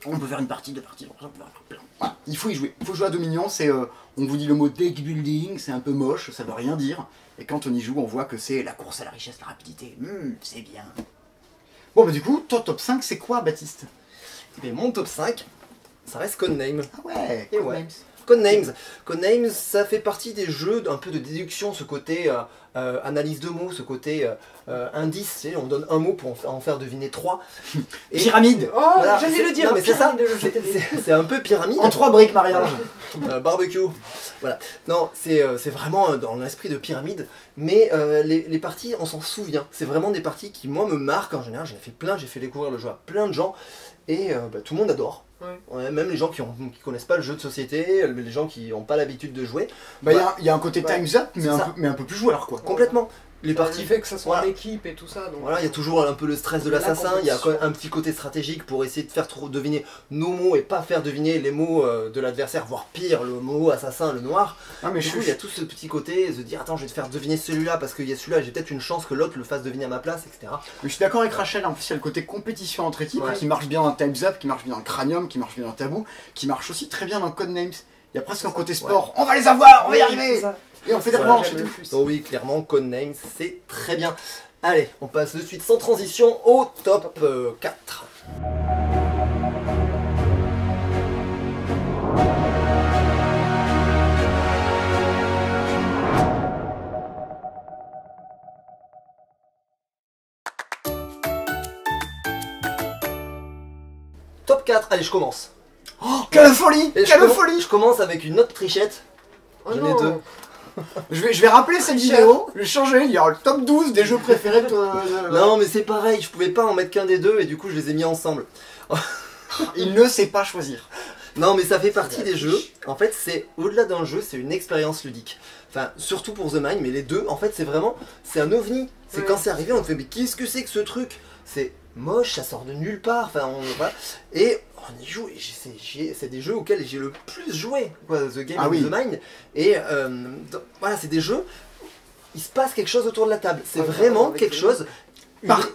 on peut faire une partie, 2 parties, on peut faire plein. Voilà, il faut y jouer. Il faut jouer à Dominion, c'est, on vous dit le mot deck building, c'est un peu moche, ça veut rien dire. Et quand on y joue, on voit que c'est la course à la richesse, la rapidité. C'est bien. Bon bah du coup, ton top 5 c'est quoi Baptiste? Eh bien, mon top 5, ça reste Codenames. Ah ouais, Et ouais. Codenames, ça fait partie des jeux un peu de déduction, ce côté analyse de mots, ce côté indice, tu sais, on donne un mot pour en faire deviner 3. Et Pyramide. Oh, Voilà, j'allais le dire, non, mais c'est ça, pyramide de GTD. c'est un peu pyramide. En 3 briques mariage. Barbecue. Voilà. Non, c'est vraiment dans l'esprit de pyramide, mais les parties, on s'en souvient. C'est vraiment des parties qui, moi, me marquent en général. J'en ai fait plein, j'ai fait découvrir le jeu à plein de gens, et tout le monde adore. Ouais. Ouais, même les gens qui connaissent pas le jeu de société, les gens qui n'ont pas l'habitude de jouer. Bah il y a un côté Ouais. Time's Up, mais C'est mais un peu plus joueur quoi. Complètement. Les Parti parties. fait que ça soit Voilà. en équipe et tout ça. Donc... Voilà, il y a toujours un peu le stress de La l'assassin, il y a compétition. un petit côté stratégique pour essayer de faire deviner nos mots et pas faire deviner les mots de l'adversaire, voire pire, le mot assassin, le noir. Ah mais Du coup, il y a tout ce petit côté, se dire attends, je vais te faire deviner celui-là parce qu'il y a celui-là, j'ai peut-être une chance que l'autre le fasse deviner à ma place, etc. Mais je suis d'accord avec Rachel, en plus il y a le côté compétition entre équipes Ouais. qui marche bien dans Time's Up, qui marche bien dans Cranium, qui marche bien dans Taboo, qui marche aussi très bien dans Codenames. Il y a presque un côté sport, on va les avoir, on va y arriver. Et on fait des Voilà, revanches et j'aime tout. le plus. Donc oui, clairement, Codenames, c'est très bien. Allez, on passe de suite sans transition au top 4. Top 4, allez, je commence. Oh, quelle folie, Et quelle folie. je commence avec une autre trichette. Oh J'en ai non. 2. Je vais rappeler cette vidéo, je vais changer, il y aura le top 12 des jeux préférés de... Non, mais c'est pareil, je pouvais pas en mettre qu'un des deux et du coup je les ai mis ensemble. Il ne sait pas choisir. Non, mais ça fait partie des jeux. En fait, c'est au-delà d'un jeu, c'est une expérience ludique. Enfin, surtout pour The Mind, mais les deux, en fait, c'est vraiment, c'est un ovni. C'est quand c'est arrivé, on fait, mais qu'est-ce que c'est que ce truc? C'est moche, ça sort de nulle part. Enfin, voilà. Et on y joue. C'est des jeux auxquels j'ai le plus joué, quoi, The Game et The Mind. Et voilà, c'est des jeux. Il se passe quelque chose autour de la table. C'est vraiment quelque chose.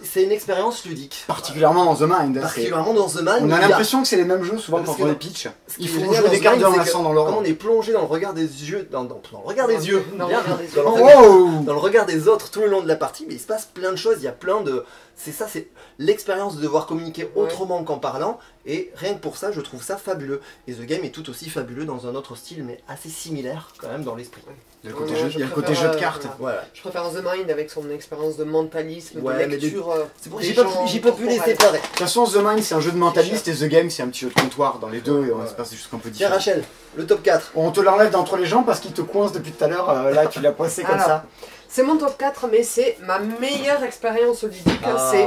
C'est une expérience ludique. Particulièrement dans The Mind. Particulièrement dans The Mind. On a l'impression que c'est les mêmes jeux souvent quand on les pitch. Il faut jouer des cartes de l'instant dans l'ordre. Comme on est plongé dans le regard des yeux, dans le regard des yeux, dans le regard des autres tout le long de la partie, mais il se passe plein de choses. Il y a plein de. C'est ça, c'est l'expérience de devoir communiquer autrement qu'en parlant. Et rien que pour ça, je trouve ça fabuleux. Et The Game est tout aussi fabuleux dans un autre style, mais assez similaire quand même dans l'esprit. Il y a le côté jeu de cartes. Voilà. Je préfère The Mind avec son expérience de mentalisme, de lecture. C'est pour j'ai pas pu les séparer. De toute façon, The Mind c'est un jeu de mentaliste et The Game c'est un petit jeu de comptoir. Dans les deux, et on se passe des choses un peu Tiens différentes. Rachel, le top 4. On te l'enlève d'entre les jambes parce qu'il te coince depuis tout à l'heure. Là, tu l'as poissé comme ça. C'est mon top 4, mais c'est ma meilleure expérience ludique. C'est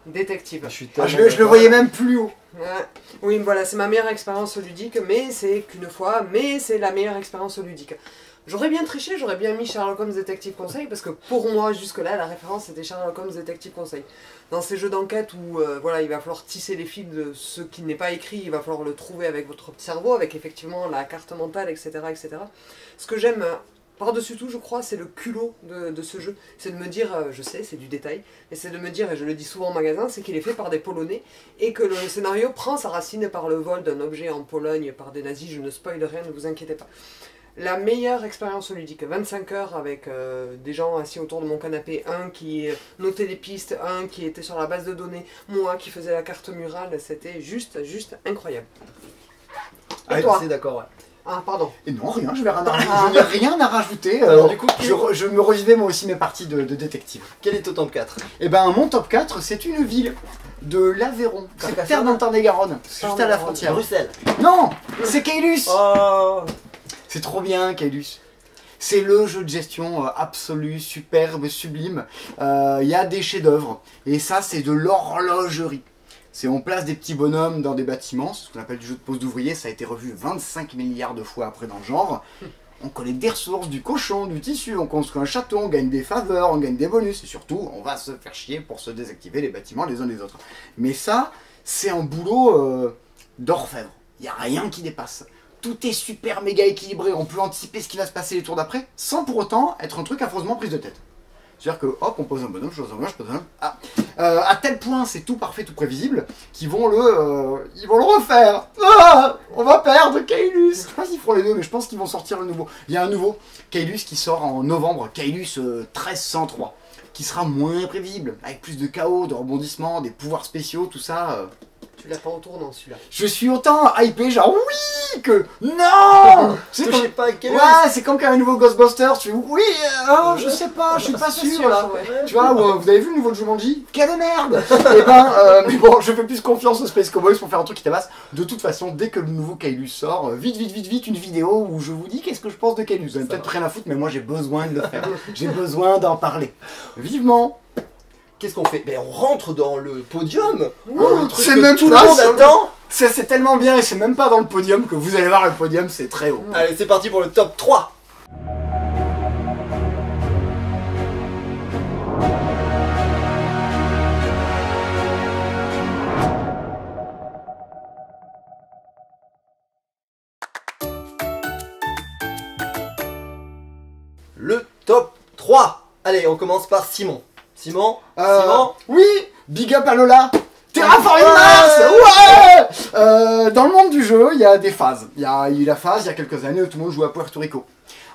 Détective. Je le voyais même plus haut. Oui, voilà, c'est ma meilleure expérience ludique, mais c'est qu'une fois, mais c'est la meilleure expérience ludique. J'aurais bien triché, j'aurais bien mis Sherlock Holmes Détective Conseil, parce que pour moi, jusque-là, la référence c'était Sherlock Holmes Détective Conseil. Dans ces jeux d'enquête où voilà, il va falloir tisser les fils de ce qui n'est pas écrit, il va falloir le trouver avec votre cerveau, avec effectivement la carte mentale, etc. etc. Ce que j'aime par-dessus tout, je crois, c'est le culot de ce jeu. C'est de me dire, je sais, c'est du détail, mais c'est de me dire, et je le dis souvent en magasin, c'est qu'il est fait par des Polonais, et que le scénario prend sa racine par le vol d'un objet en Pologne par des nazis. Je ne spoil rien, ne vous inquiétez pas. La meilleure expérience ludique, 25 heures avec des gens assis autour de mon canapé, un qui notait les pistes, un qui était sur la base de données, moi qui faisais la carte murale, c'était juste incroyable. Et toi ? C'est d'accord, ouais. Ah, pardon. Et non, rien, je n'ai rien à rajouter. Alors, du coup, je me revivais moi aussi mes parties de détective. Quel est ton top 4? Et ben, mon top 4, c'est une ville de l'Aveyron. C'est la terre d'Antin-des-Garonne. C'est juste à la frontière. Bruxelles. Non, c'est Caylus. Oh. C'est trop bien, Caylus. C'est le jeu de gestion absolu, superbe, sublime. Il y a des chefs-d'œuvre. Et ça, c'est de l'horlogerie. On place des petits bonhommes dans des bâtiments, c'est ce qu'on appelle du jeu de pose d'ouvrier, ça a été revu 25 milliards de fois après dans le genre. On collecte des ressources, du cochon, du tissu, on construit un château, on gagne des faveurs, on gagne des bonus, et surtout, on va se faire chier pour se désactiver les bâtiments les uns des autres. Mais ça, c'est un boulot d'orfèvre, il n'y a rien qui dépasse. Tout est super méga équilibré, on peut anticiper ce qui va se passer les tours d'après, sans pour autant être un truc affreusement prise de tête. C'est-à-dire que, hop, on pose un bonhomme, je pose un bonhomme, je pose un bonhomme. Ah. À tel point, c'est tout parfait, tout prévisible, qu'ils vont ils vont le refaire. Ah, on va perdre Caylus. Je sais pas s'ils feront les deux, mais je pense qu'ils vont sortir le nouveau. Il y a un nouveau Caylus qui sort en novembre, Caylus 1303, qui sera moins prévisible, avec plus de chaos, de rebondissements, des pouvoirs spéciaux, tout ça. Tu l'as pas en tournant celui-là. Je suis autant hypé, genre oui que non. Touchez pas à Caylus. Ouais, c'est comme quand un nouveau Ghostbusters, tu fais oui, je sais pas, je suis pas sûr là. Ouais. Tu vois, vous avez vu le nouveau Jumanji? Quelle merde. Et ben, mais bon, je fais plus confiance aux Space Cowboys pour faire un truc qui tabasse. De toute façon, dès que le nouveau Caylus sort, vite, une vidéo où je vous dis qu'est-ce que je pense de Caylus. Vous avez peut-être rien à foutre, mais moi j'ai besoin de le faire. J'ai besoin d'en parler. Vivement. Qu'est-ce qu'on fait? Ben on rentre dans le podium. C'est même tout le monde attend. C'est tellement bien et c'est même pas dans le podium que vous allez voir le podium, c'est très haut. Allez, c'est parti pour le top 3. Le top 3. Allez, on commence par Simon. Simon. Oui, big up à Lola. Terraforming Mars. Ouais. Dans le monde du jeu, il y a des phases. Il y a eu la phase il y a quelques années où tout le monde jouait à Puerto Rico.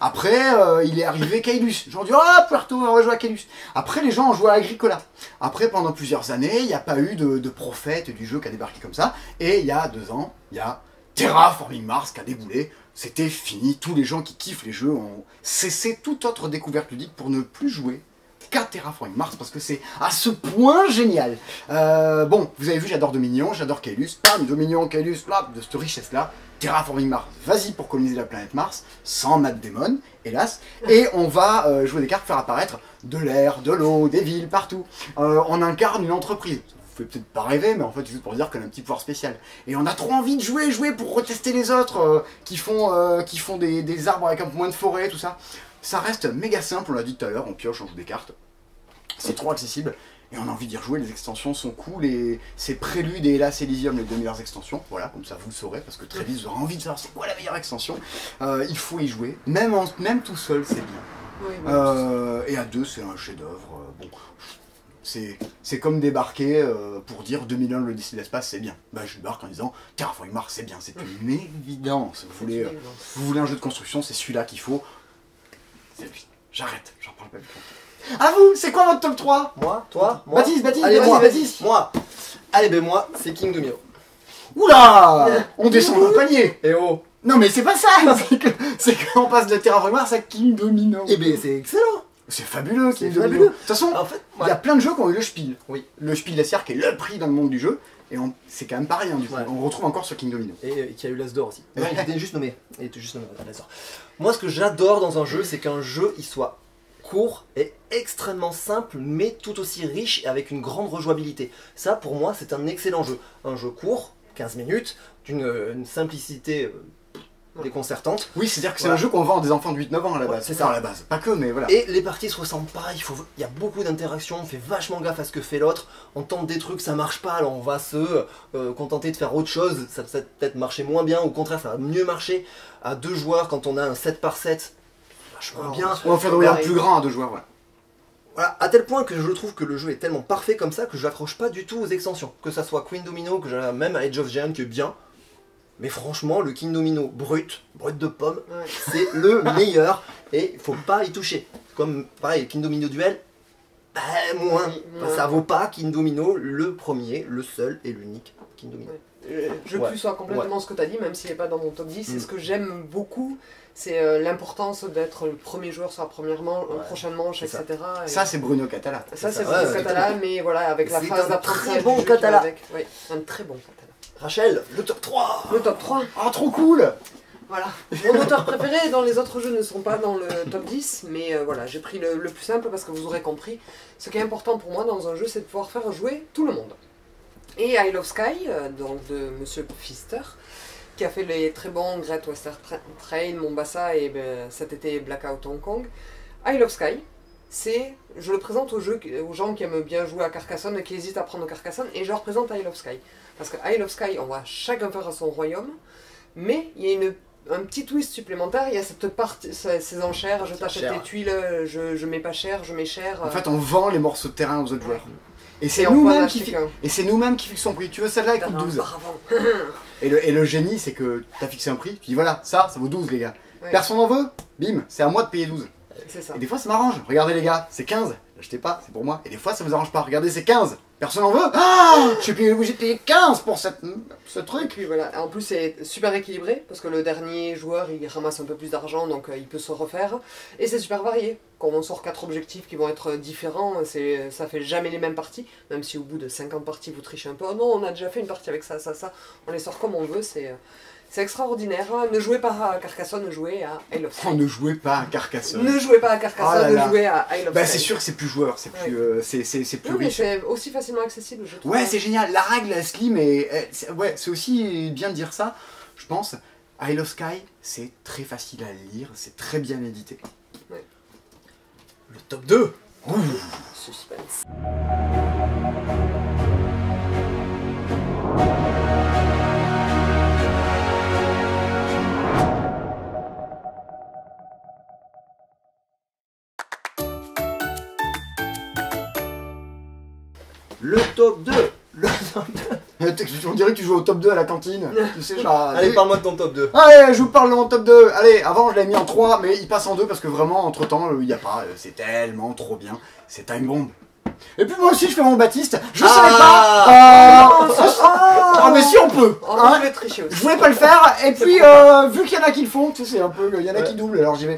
Après, il est arrivé Caylus. Les gens ont dit Puerto, on va jouer à Caylus. Après, les gens ont joué à Agricola. Après, pendant plusieurs années, il n'y a pas eu de prophète du jeu qui a débarqué comme ça. Et il y a 2 ans, il y a Terraforming Mars qui a déboulé. C'était fini. Tous les gens qui kiffent les jeux ont cessé toute autre découverte ludique pour ne plus jouer qu'à Terraforming Mars parce que c'est à ce point génial. Bon, vous avez vu, j'adore Dominion, j'adore Caylus. Pam, Dominion, Caylus, là, de cette richesse-là. Terraforming Mars, vas-y pour coloniser la planète Mars, sans Matt Damon, hélas. Et on va jouer des cartes, faire apparaître de l'air, de l'eau, des villes, partout. On incarne une entreprise. pouvez peut-être pas rêver, mais en fait, juste pour dire qu'on a un petit pouvoir spécial. Et on a trop envie de jouer pour retester les autres qui font des arbres avec un peu moins de forêt, tout ça. Ça reste méga simple, on l'a dit tout à l'heure, on pioche, on joue des cartes. C'est trop accessible. Et on a envie d'y rejouer, les extensions sont cool, et c'est Prélude et Hélas Elysium les 2 meilleures extensions, voilà, comme ça vous le saurez, parce que très vite vous aurez envie de savoir c'est quoi la meilleure extension. Il faut y jouer, même tout seul c'est bien. Oui, Et à deux c'est un chef-d'œuvre, bon, c'est comme débarquer pour dire 2001 l'Odyssée de l'espace c'est bien. Bah je débarque en disant Terraforming Mars c'est bien, c'est une évidence. Vous voulez un jeu de construction, c'est celui-là qu'il faut. C'est lui. J'arrête, j'en parle pas plus longtemps. À vous, c'est quoi votre top 3? Moi, toi, moi. Baptiste, Allez, moi. Baptiste. Moi. Allez, ben moi, c'est King Domino. Oula, on descend le panier. Et oh. Non mais c'est pas ça. C'est qu'on passe de Terraforming Mars à King Domino. Eh ben c'est excellent. C'est fabuleux, King Domino. fabuleux. De toute façon, En fait, il y a plein de jeux qui ont eu le Spiel. Oui. Le Spiel Lassière qui est le prix dans le monde du jeu. Et c'est quand même pareil, hein, du coup. Ouais. On retrouve encore sur King Domino. Et qui a eu l'As d'or aussi. Non, il était juste nommé. Il était juste nommé l'As d'or. Moi, ce que j'adore dans un jeu, c'est qu'un jeu, il soit court et extrêmement simple, mais tout aussi riche et avec une grande rejouabilité. Ça, pour moi, c'est un excellent jeu. Un jeu court, 15 minutes, d'une simplicité déconcertante. Oui, c'est-à-dire que c'est Voilà. un jeu qu'on vend à des enfants de 8-9 ans à la Ouais, base. c'est ça. Enfin, à la base. Pas que, mais voilà. Et les parties se ressemblent pas, il y a beaucoup d'interactions, on fait vachement gaffe à ce que fait l'autre, on tente des trucs, ça marche pas, alors on va se contenter de faire autre chose, ça va peut-être marcher moins bien, au contraire ça va mieux marcher à 2 joueurs quand on a un 7 par 7, vachement bien. On va faire des regards plus grands à 2 joueurs, voilà. Voilà, à tel point que je trouve que le jeu est tellement parfait comme ça que je l'accroche pas du tout aux extensions. Que ça soit Queen Domino, que j'ai même Age of Giant qui est bien. Mais franchement, le King Domino brut de pomme, Ouais. c'est le meilleur et il faut pas y toucher. Comme pareil, King Domino Duel, bah, moins. Oui, Enfin, moins. ça vaut pas King Domino, le premier, le seul et l'unique King Domino. Je Ouais. plus sois complètement ce que tu as dit, même s'il n'est pas dans mon top 10. C'est Mm. ce que j'aime beaucoup, c'est l'importance d'être le premier joueur sur la première manche, Ouais. prochaine manche, C'est ça. etc. Et Ça, c'est Bruno Catala. ça, c'est Ouais, le ouais, Catala, mais voilà, avec la C'est phase un d'apprentissage très bon du jeu qui va Catala. avec. Oui, un très bon Catala. Rachel, le top 3. Le top 3, Ah, trop cool. voilà. Mon auteur préféré dans les autres jeux ne sont pas dans le top 10, mais voilà, j'ai pris le plus simple parce que vous aurez compris. Ce qui est important pour moi dans un jeu, c'est de pouvoir faire jouer tout le monde. Et Isle of Sky, donc de Monsieur Pfister, qui a fait les très bons Great Western Trail, Mombasa et cet été Blackout Hong Kong. Isle of Sky, je le présente aux gens qui aiment bien jouer à Carcassonne et qui hésitent à prendre Carcassonne, et je leur présente Isle of Sky. Parce que Isle of Sky, on va chacun faire son royaume, mais il y a un petit twist supplémentaire, il y a cette partie, ces enchères, je t'achète Cher. tes tuiles, je mets pas cher, je mets cher. En fait, on vend les morceaux de terrain aux autres joueurs. Et c'est et on peut en nous-mêmes acheter qui qu'un. Et c'est nous-mêmes qui fixons son prix. Tu veux celle-là, elle coûte 12. Auparavant. Et le génie, c'est que t'as fixé un prix, tu dis voilà, ça vaut 12 les gars. Ouais. Personne n'en veut, bim, c'est à moi de payer 12. C'est ça. Et des fois ça m'arrange, regardez les gars, c'est 15, l'achetez pas, c'est pour moi. Et des fois ça vous arrange pas, regardez c'est 15, personne n'en veut. Ah, je suis obligé de payer 15 pour ce Et truc. puis voilà, en plus c'est super équilibré parce que le dernier joueur il ramasse un peu plus d'argent donc il peut se refaire. Et c'est super varié. Quand on sort 4 objectifs qui vont être différents, ça fait jamais les mêmes parties. Même si au bout de 50 parties vous trichez un peu. Oh non, on a déjà fait une partie avec ça. On les sort comme on veut, c'est extraordinaire. Ne jouez pas à Carcassonne, jouez à Isle of Sky. Oh, ne jouez pas à Carcassonne. Ne jouez pas à Carcassonne, Oh là là. jouez à Isle of Bah Sky. c'est sûr que c'est plus joueur, c'est plus, c'est plus Non, mais riche. c'est aussi facilement accessible, je trouve. Ouais, c'est génial. La règle, elle se lit, mais ouais, c'est aussi bien de dire ça, je pense. Isle of Sky, c'est très facile à lire, c'est très bien édité. Le top 2. Suspense. Le top 2. On dirait que tu joues au top 2 à la cantine. Tu sais, genre. Allez, parle-moi de ton top 2. Allez, je vous parle de mon top 2. Allez, avant je l'avais mis en 3, mais il passe en 2 parce que vraiment, entre temps, il n'y a pas. C'est tellement trop bien. C'est Time Bomb. Et puis moi aussi, je fais mon Baptiste. Je savais pas. Ah, mais si on peut. Oh, hein. je vais tricher aussi. Je voulais pas le faire, et puis vu qu'il y en a qui le font, tu sais, c'est un peu, il y en a qui doublent, alors j'y vais.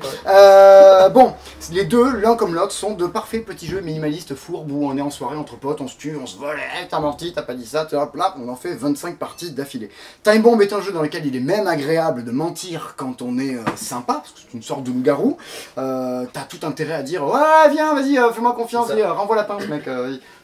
Bon, les deux, l'un comme l'autre, sont de parfaits petits jeux minimalistes fourbes où on est en soirée entre potes, on se tue, on se vole, t'as menti, t'as pas dit ça, hop là, on en fait 25 parties d'affilée. Time Bomb est un jeu dans lequel il est même agréable de mentir quand on est sympa, parce que c'est une sorte de loup-garou. T'as tout intérêt à dire, ouais, viens, vas-y, fais-moi confiance, C'est ça. vas-y, renvoie la pince, mec.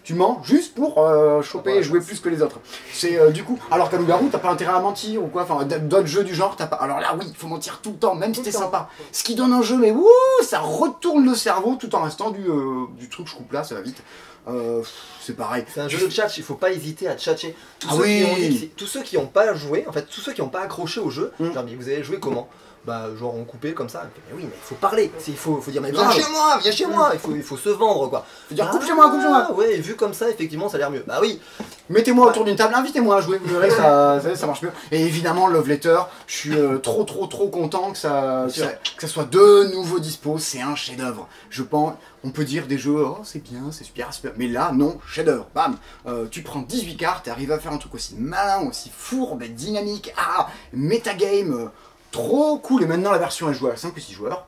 Tu mens juste pour choper et jouer plus que les autres. C'est du coup, alors qu'à loup-garou, t'as pas intérêt à mentir ou quoi, enfin d'autres jeux du genre, t'as pas. Alors là, oui, il faut mentir tout le temps, même si t'es sympa. Ce qui donne un jeu, mais wouh, ça retourne le cerveau tout en restant du truc, je coupe là, ça va vite. C'est pareil. C'est un jeu de chat, il faut pas hésiter à tchatcher. Tous ceux qui n'ont pas joué, en fait, tous ceux qui n'ont pas accroché au jeu, genre, mais vous avez joué comment? Bah, genre on coupait comme ça. Mais oui, mais il faut parler. Il faut dire, mais viens chez moi. Il faut se vendre, quoi. Faut dire, coupe chez moi. Ouais, et vu comme ça, effectivement, ça a l'air mieux. Bah oui. Mettez-moi autour d'une table, invitez-moi à jouer, vous verrez, ça marche mieux. Et évidemment, Love Letter, je suis trop content que ça soit de nouveau dispo, c'est un chef-d'œuvre. Je pense, on peut dire des jeux, oh c'est bien, c'est super, mais là, non, chef-d'œuvre, bam. Tu prends 18 cartes et arrives à faire un truc aussi malin, aussi fourbe, dynamique, metagame, trop cool. Et maintenant, la version est jouée à 5 ou 6 joueurs.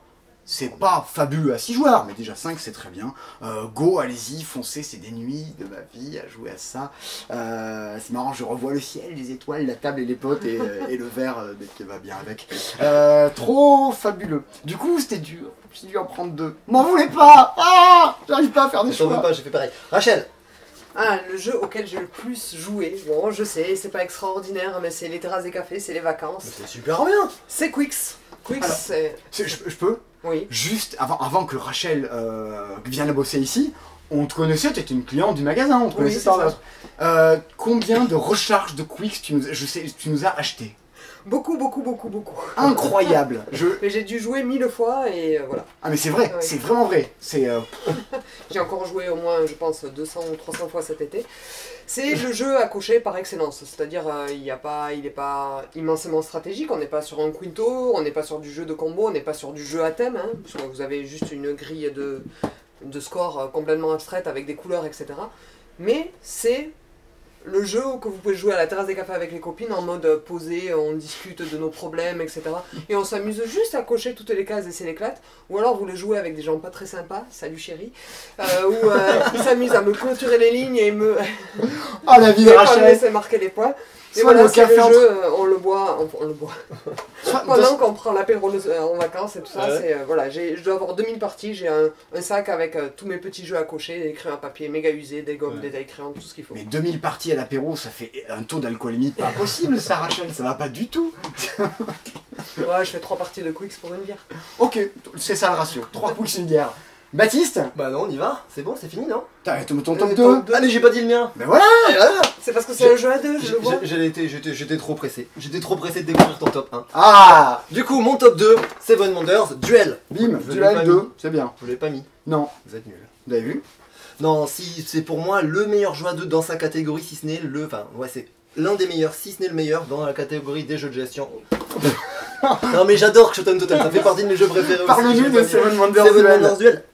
C'est pas fabuleux à 6 joueurs, mais déjà 5 c'est très bien. Go, allez-y, foncez, c'est des nuits de ma vie à jouer à ça. C'est marrant, je revois le ciel, les étoiles, la table et les potes et le verre qui va bien avec. Trop fabuleux. Du coup, c'était dur. J'ai dû en prendre 2. M'en voulez pas. J'arrive pas à faire des J'en veux choix. pas, j'ai fait pareil. Rachel. Le jeu auquel j'ai le plus joué, bon je sais, c'est pas extraordinaire, mais c'est les terrasses des cafés, c'est les vacances. C'est super bien. C'est Quicks. Quicks, Alors, c'est... Je peux? Oui. Juste avant que Rachel vienne bosser ici, on te connaissait, tu étais une cliente du magasin, on te connaissait par l'autre. Combien de recharges de Quicks tu nous as acheté? Beaucoup. Incroyable. Mais j'ai dû jouer 1000 fois et voilà. Ah mais c'est vrai, Oui. c'est vraiment vrai. J'ai encore joué au moins, je pense, 200 ou 300 fois cet été. C'est le jeu à cocher par excellence, c'est-à-dire il n'est pas immensément stratégique, on n'est pas sur un quinto, on n'est pas sur du jeu de combo, on n'est pas sur du jeu à thème, hein, parce que vous avez juste une grille de score complètement abstraite avec des couleurs, etc. Mais c'est le jeu que vous pouvez jouer à la terrasse des cafés avec les copines en mode posé, on discute de nos problèmes, etc. Et on s'amuse juste à cocher toutes les cases et c'est l'éclate. Ou alors vous le jouez avec des gens pas très sympas, salut chérie, où ils s'amusent à me clôturer les lignes et me... Oh la vie de Rachel. me laisser marquer les points. Et Soit voilà, le c'est café le jeu, on le boit. Soit- Pendant qu'on prend l'apéro en vacances et tout ça, Ouais. c'est voilà, je dois avoir 2000 parties, j'ai un sac avec tous mes petits jeux à cocher, des crayons à papier méga usés, des gommes, des tailles crayons, tout ce qu'il faut. Mais 2000 parties à l'apéro, ça fait un taux d'alcoolémie pas possible ça Rachel, ça va pas du tout. Ouais, je fais 3 parties de Quicks pour une bière. Ok, c'est ça le ratio, 3 poules une bière. Baptiste, Bah non, on y va. C'est bon, c'est fini, non? t'as ton top 2. top 2. Allez, j'ai pas dit le mien. Ben voilà. Et voilà. C'est parce que c'est un jeu à deux, je le vois. J'étais trop pressé. J'étais trop pressé de découvrir ton top 1. Ah, Du coup, mon top 2, Seven Wonders, Duel. bim, Je tu l'ai pas l'as mis. 2, c'est bien. Je l'ai pas mis. Non, Vous êtes nuls. vous avez vu? Non, si c'est pour moi le meilleur jeu à deux dans sa catégorie, si ce n'est le. Enfin, ouais, c'est l'un des meilleurs, si ce n'est le meilleur, dans la catégorie des jeux de gestion. Non, mais j'adore Shoten Total, ça fait partie de mes jeux préférés aussi. Parle-nous de Seven Wonders Seven Duel. Wonders Duel.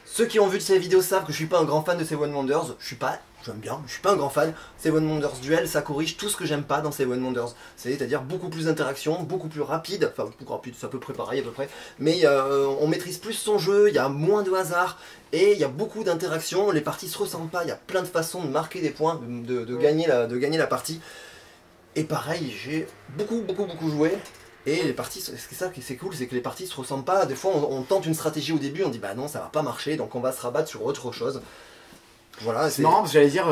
Ceux qui ont vu ces vidéos savent que je suis pas un grand fan de Seven Wonders. J'aime bien, mais je suis pas un grand fan. Seven Wonders Duel, ça corrige tout ce que j'aime pas dans Seven Wonders. C'est-à-dire beaucoup plus d'interaction, beaucoup plus rapide. Enfin, beaucoup rapide, c'est à peu près pareil à peu près. Mais on maîtrise plus son jeu, il y a moins de hasard. Et il y a beaucoup d'interaction, les parties se ressemblent pas, il y a plein de façons de marquer des points, de gagner la partie. Et pareil, j'ai beaucoup joué. Et les parties, c'est ça qui c'est cool, c'est que les parties se ressemblent pas. Des fois, on tente une stratégie au début, on dit bah non, ça va pas marcher, donc on va se rabattre sur autre chose. Voilà, C'est marrant parce que j'allais dire,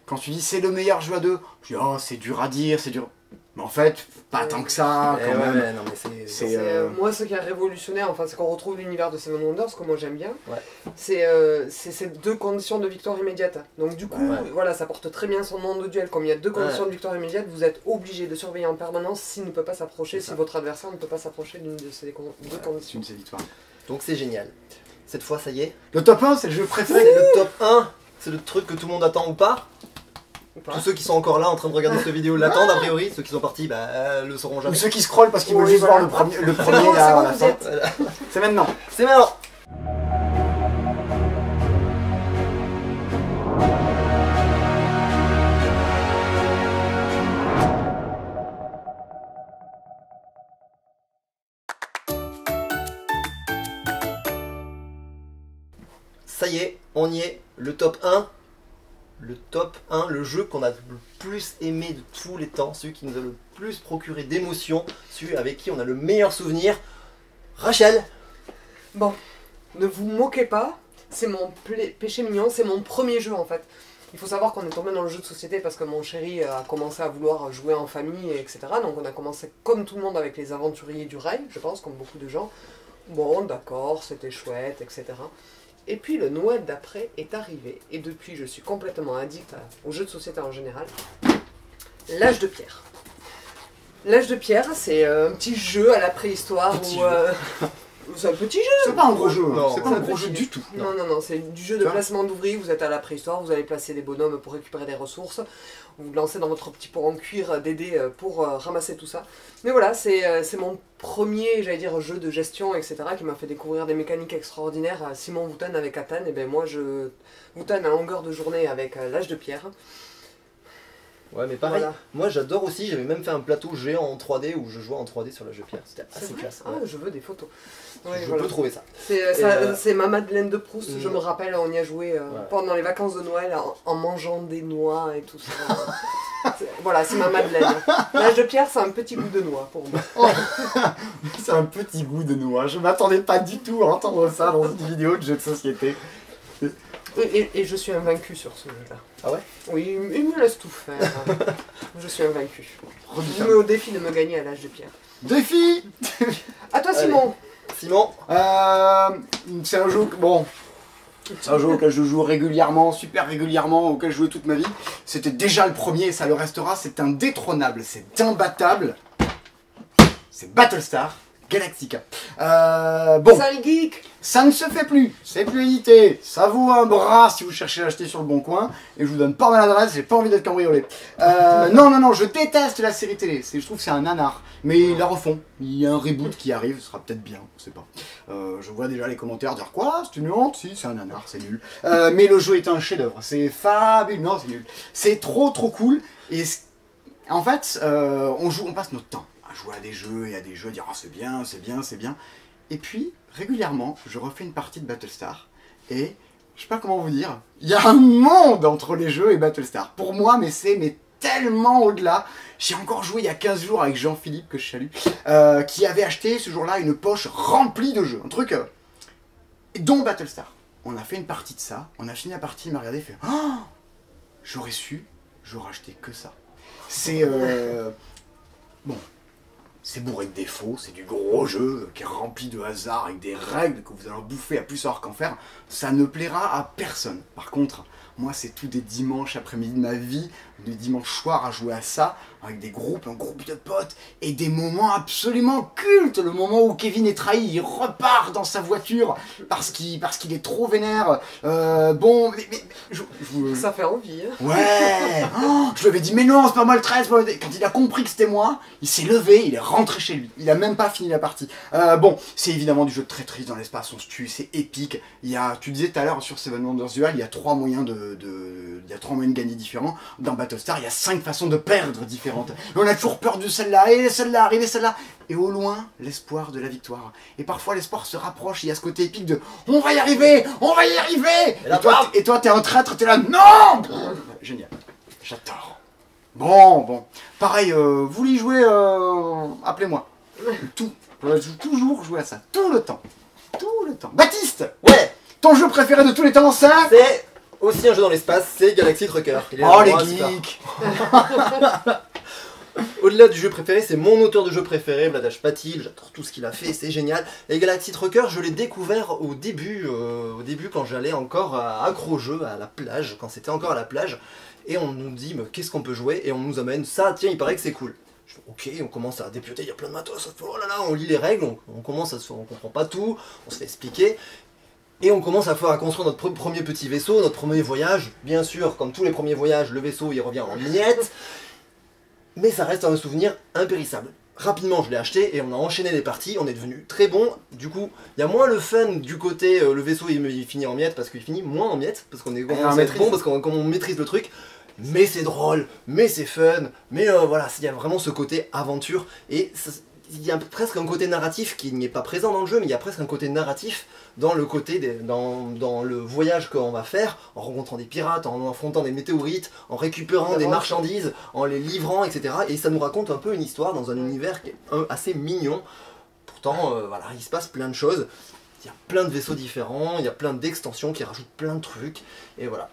quand tu dis c'est le meilleur jeu à 2, je dis oh c'est dur à dire, c'est dur. Mais en fait, pas tant que ça Eh quand ouais, même. ouais, non, mais C'est, Moi, ce qui a révolutionné, enfin, c'est qu'on retrouve l'univers de Seven Wonders, que moi j'aime bien. Ouais. C'est ces deux conditions de victoire immédiate. Donc, du coup, Ouais. voilà, ça porte très bien son nom de duel. Comme il y a deux conditions de victoire immédiate, vous êtes obligé de surveiller en permanence s'il ne peut pas s'approcher, C'est si ça. votre adversaire ne peut pas s'approcher d'une de ces deux conditions. C'est une de ces victoires. Donc c'est génial. Cette fois, ça y est, Le top 1, c'est le jeu préféré. c'est le top 1. C'est le truc que tout le monde attend ou pas. Ou pas. Tous ceux qui sont encore là en train de regarder cette vidéo l'attendent a priori. Ceux qui sont partis, bah, le sauront Ou jamais. ceux qui scrollent parce qu'ils veulent Oui, juste voilà. voir le C'est premier bon, là c'est bon, à la vous fin. êtes. Voilà. C'est maintenant. C'est maintenant. Ça y est, on y est, le top 1. Le top 1, le jeu qu'on a le plus aimé de tous les temps, celui qui nous a le plus procuré d'émotions, celui avec qui on a le meilleur souvenir. Rachel. Bon, ne vous moquez pas, c'est mon péché mignon, c'est mon premier jeu en fait. Il faut savoir qu'on est tombé dans le jeu de société parce que mon chéri a commencé à vouloir jouer en famille, etc. Donc on a commencé comme tout le monde avec les aventuriers du rail, je pense, comme beaucoup de gens. Bon, d'accord, c'était chouette, etc. Et puis le Noël d'après est arrivé, et depuis je suis complètement addict aux jeux de société en général. L'âge de pierre. L'âge de pierre, c'est un petit jeu à la préhistoire où... c'est un petit jeu. C'est pas un gros jeu, Non, c'est pas un gros jeu du tout. Non, c'est du jeu de placement d'ouvriers, vous êtes à la préhistoire, vous allez placer des bonhommes pour récupérer des ressources, vous lancez dans votre petit pot en cuir des dés pour ramasser tout ça. Mais voilà, c'est mon premier, j'allais dire, jeu de gestion, etc., qui m'a fait découvrir des mécaniques extraordinaires. Simon Woutan avec Catan, et ben moi je Woutan à longueur de journée avec l'âge de pierre. Ouais, mais pareil, Voilà. moi j'adore aussi, j'avais même fait un plateau géant en 3D où je jouais en 3D sur la jeu pierre, c'était C'est assez vrai classe. Ah, Ouais. je veux des photos. Ouais, Je voilà. peux trouver ça. C'est ma Madeleine de Proust, je me rappelle, on y a joué Ouais. pendant les vacances de Noël en mangeant des noix et tout ça. Voilà, c'est ma Madeleine. L'âge de pierre, c'est un petit goût de noix pour moi. C'est un petit goût de noix. Je m'attendais pas du tout à entendre ça dans une vidéo de jeu de société. Et je suis invaincu sur ce jeu-là. Ah ouais? Oui, il me laisse tout faire. Je suis invaincu. Je Redoutable. me mets au défi de me gagner à l'âge de pierre. Défi. À toi, Allez. Simon. Simon, C'est un jeu bon. C'est un jeu auquel je joue régulièrement, super régulièrement, auquel je jouais toute ma vie. C'était déjà le premier et ça le restera. C'est indétrônable, c'est imbattable. C'est Battlestar Galactica. Bon, Sale geek. ça ne se fait plus, c'est plus édité. Ça vaut un bras si vous cherchez à l'acheter sur le bon coin. Et je vous donne pas mon adresse, j'ai pas envie d'être cambriolé. Non, je déteste la série télé. Je trouve que c'est un nanar. Mais ils la refont. Il y a un reboot qui arrive, ce sera peut-être bien, on sait pas. Je vois déjà les commentaires dire quoi, c'est une honte? Si, c'est un nanar, c'est nul. Mais le jeu est un chef-d'œuvre, c'est fabuleux. Non, c'est nul. C'est trop cool. Et en fait, on passe notre temps à jouer à des jeux et à des jeux, à dire ah, c'est bien, c'est bien, c'est bien. Et puis, régulièrement, je refais une partie de Battlestar et je sais pas comment vous dire, il y a un monde entre les jeux et Battlestar. Pour moi, mais c'est tellement au-delà. J'ai encore joué il y a 15 jours avec Jean-Philippe, que je salue, qui avait acheté ce jour-là une poche remplie de jeux. Un truc, dont Battlestar. On a fait une partie de ça, on a fini la partie, il m'a regardé, il fait oh, j'aurais su, j'aurais acheté que ça. C'est. Bon. C'est bourré de défauts, c'est du gros jeu qui est rempli de hasard avec des règles que vous allez en bouffer à plus savoir qu'en faire. Ça ne plaira à personne. Par contre, moi c'est tous des dimanches après-midi de ma vie, des dimanches soirs à jouer à ça, avec des groupes, un groupe de potes, et des moments absolument cultes. Le moment où Kevin est trahi, il repart dans sa voiture parce qu'il est trop vénère. Bon, Ça fait envie. Hein. ouais, oh, je lui avais dit mais non, c'est pas moi le traître. Quand il a compris que c'était moi, il s'est levé, il est rentré chez lui. Il a même pas fini la partie. Bon, c'est évidemment du jeu très triste dans l'espace, on se tue, c'est épique. Tu disais tout à l'heure sur Seven Wonders Duel, il y a 3 moyens de gagner différents. Dans Battlestar, il y a 5 façons de perdre différentes. Et on a toujours peur de celle-là, et celle-là arrive, et celle-là. Et au loin, l'espoir de la victoire. Et parfois, l'espoir se rapproche, il y a ce côté épique de on va y arriver, on va y arriver. Et toi, t'es un traître, t'es là, non. Génial, j'adore. Bon. Pareil, vous voulez y jouer, appelez-moi. Tout. Je vais toujours jouer à ça, tout le temps. Baptiste, ouais, ton jeu préféré de tous les temps, c'est c'est aussi un jeu dans l'espace, c'est Galaxy Trucker. Il est Oh les vraiment super. geeks. Au-delà du jeu préféré, c'est mon auteur de jeu préféré, Vladash Patil, j'adore tout ce qu'il a fait, c'est génial. Et Galaxy Trucker, je l'ai découvert au début quand j'allais encore à Accro-Jeu, à la plage, quand c'était encore à la plage, et on nous dit, mais qu'est-ce qu'on peut jouer? Et on nous amène ça, tiens, il paraît que c'est cool. Je fais, ok, on commence à dépioter, il y a plein de matos, oh là là, on lit les règles, on commence on comprend pas tout, on se fait expliquer. Et on commence à construire notre premier petit vaisseau, notre premier voyage. Bien sûr, comme tous les premiers voyages, le vaisseau il revient en miettes. Mais ça reste un souvenir impérissable. Rapidement, je l'ai acheté et on a enchaîné les parties, on est devenu très bon. Du coup, il y a moins le fun du côté le vaisseau il finit en miettes parce qu'il finit moins en miettes, parce qu'on est bon, parce qu'on maîtrise le truc. Mais c'est drôle, mais c'est fun, mais voilà, il y a vraiment ce côté aventure et il y a presque un côté narratif qui n'est pas présent dans le jeu, mais il y a presque un côté narratif dans le côté dans le voyage qu'on va faire, en rencontrant des pirates, en affrontant des météorites, en récupérant des marchandises, en les livrant, etc. Et ça nous raconte un peu une histoire dans un univers qui est assez mignon. Pourtant, voilà, il se passe plein de choses. Il y a plein de vaisseaux différents, il y a plein d'extensions qui rajoutent plein de trucs, et voilà.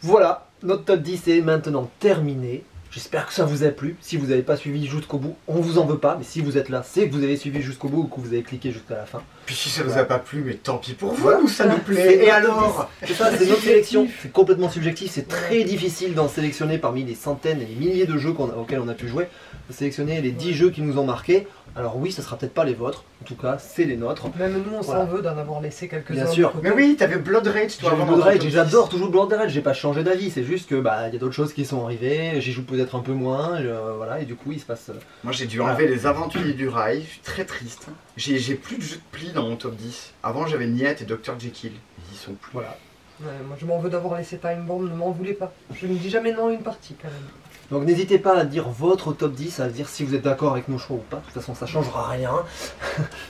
Voilà, notre top 10 est maintenant terminé. J'espère que ça vous a plu. Si vous n'avez pas suivi jusqu'au bout, on vous en veut pas. Mais si vous êtes là, c'est que vous avez suivi jusqu'au bout ou que vous avez cliqué jusqu'à la fin. Puis si ça vous a pas plu, mais tant pis pour vous, Voilà. ça nous plaît. Et alors? C'est ça, c'est notre sélection. C'est complètement subjectif. C'est très difficile d'en sélectionner parmi les centaines et les milliers de jeux auxquels on a pu jouer. De sélectionner les 10 jeux qui nous ont marqués. Alors oui, ça sera peut-être pas les vôtres. En tout cas, c'est les nôtres. Même nous, on Voilà. s'en veut d'en avoir laissé quelques-uns. Bien sûr. Mais oui, t'avais Blood Rage, toi, avant Blood dans ton Rage, top 10. j'adore toujours Blood Rage, j'ai pas changé d'avis, c'est juste que bah il y a d'autres choses qui sont arrivées, j'y joue peut-être un peu moins, voilà, et du coup il se passe. Moi j'ai dû enlever les aventuriers du rail, je suis très triste. J'ai plus de jeux de pli dans mon top 10. Avant j'avais Niet et Dr Jekyll, ils y sont plus. Voilà. Ouais, moi, je m'en veux d'avoir laissé Time Bomb, ne m'en voulez pas. Je ne dis jamais non à une partie quand même. Donc n'hésitez pas à dire votre top 10, à dire si vous êtes d'accord avec nos choix ou pas, de toute façon ça changera rien.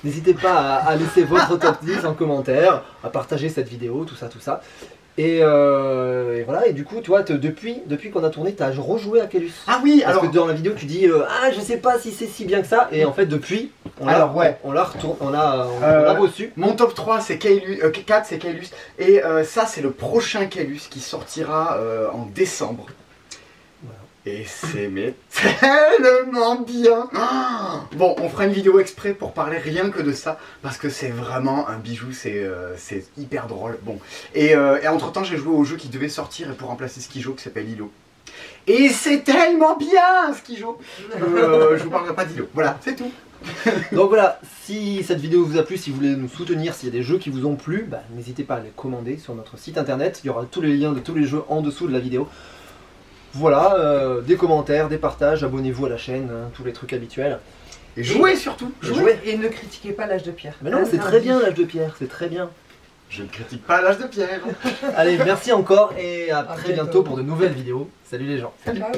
N'hésitez pas à laisser votre top 10 en commentaire, à partager cette vidéo, tout ça. Et voilà, et du coup, toi, depuis qu'on a tourné, tu as rejoué à Caelus. Ah oui, Parce alors que dans la vidéo, tu dis ah, je sais pas si c'est si bien que ça, et en fait, depuis, on l'a reçu. mon top 3 c'est Caelus, 4 c'est Caelus, et ça c'est le prochain Caelus qui sortira en décembre. Et c'est mais tellement bien. Bon, on fera une vidéo exprès pour parler rien que de ça, parce que c'est vraiment un bijou, c'est hyper drôle. Bon, et entre temps j'ai joué au jeu qui devait sortir et pour remplacer Skijo qui s'appelle Ilo. Et c'est tellement bien Skijo. Je vous parlerai pas d'Ilo. Voilà, c'est tout. Donc voilà, si cette vidéo vous a plu, si vous voulez nous soutenir, s'il y a des jeux qui vous ont plu, bah, n'hésitez pas à les commander sur notre site internet. Il y aura tous les liens de tous les jeux en dessous de la vidéo. Voilà, des commentaires, des partages, abonnez-vous à la chaîne, hein, tous les trucs habituels. Et jouez surtout. Jouez. Et ne critiquez pas l'âge de pierre. Mais non, c'est très bien l'âge de pierre, c'est très bien. Je ne critique pas l'âge de pierre. Allez, merci encore et à très bientôt. bientôt pour de nouvelles vidéos. Salut les gens. Ciao.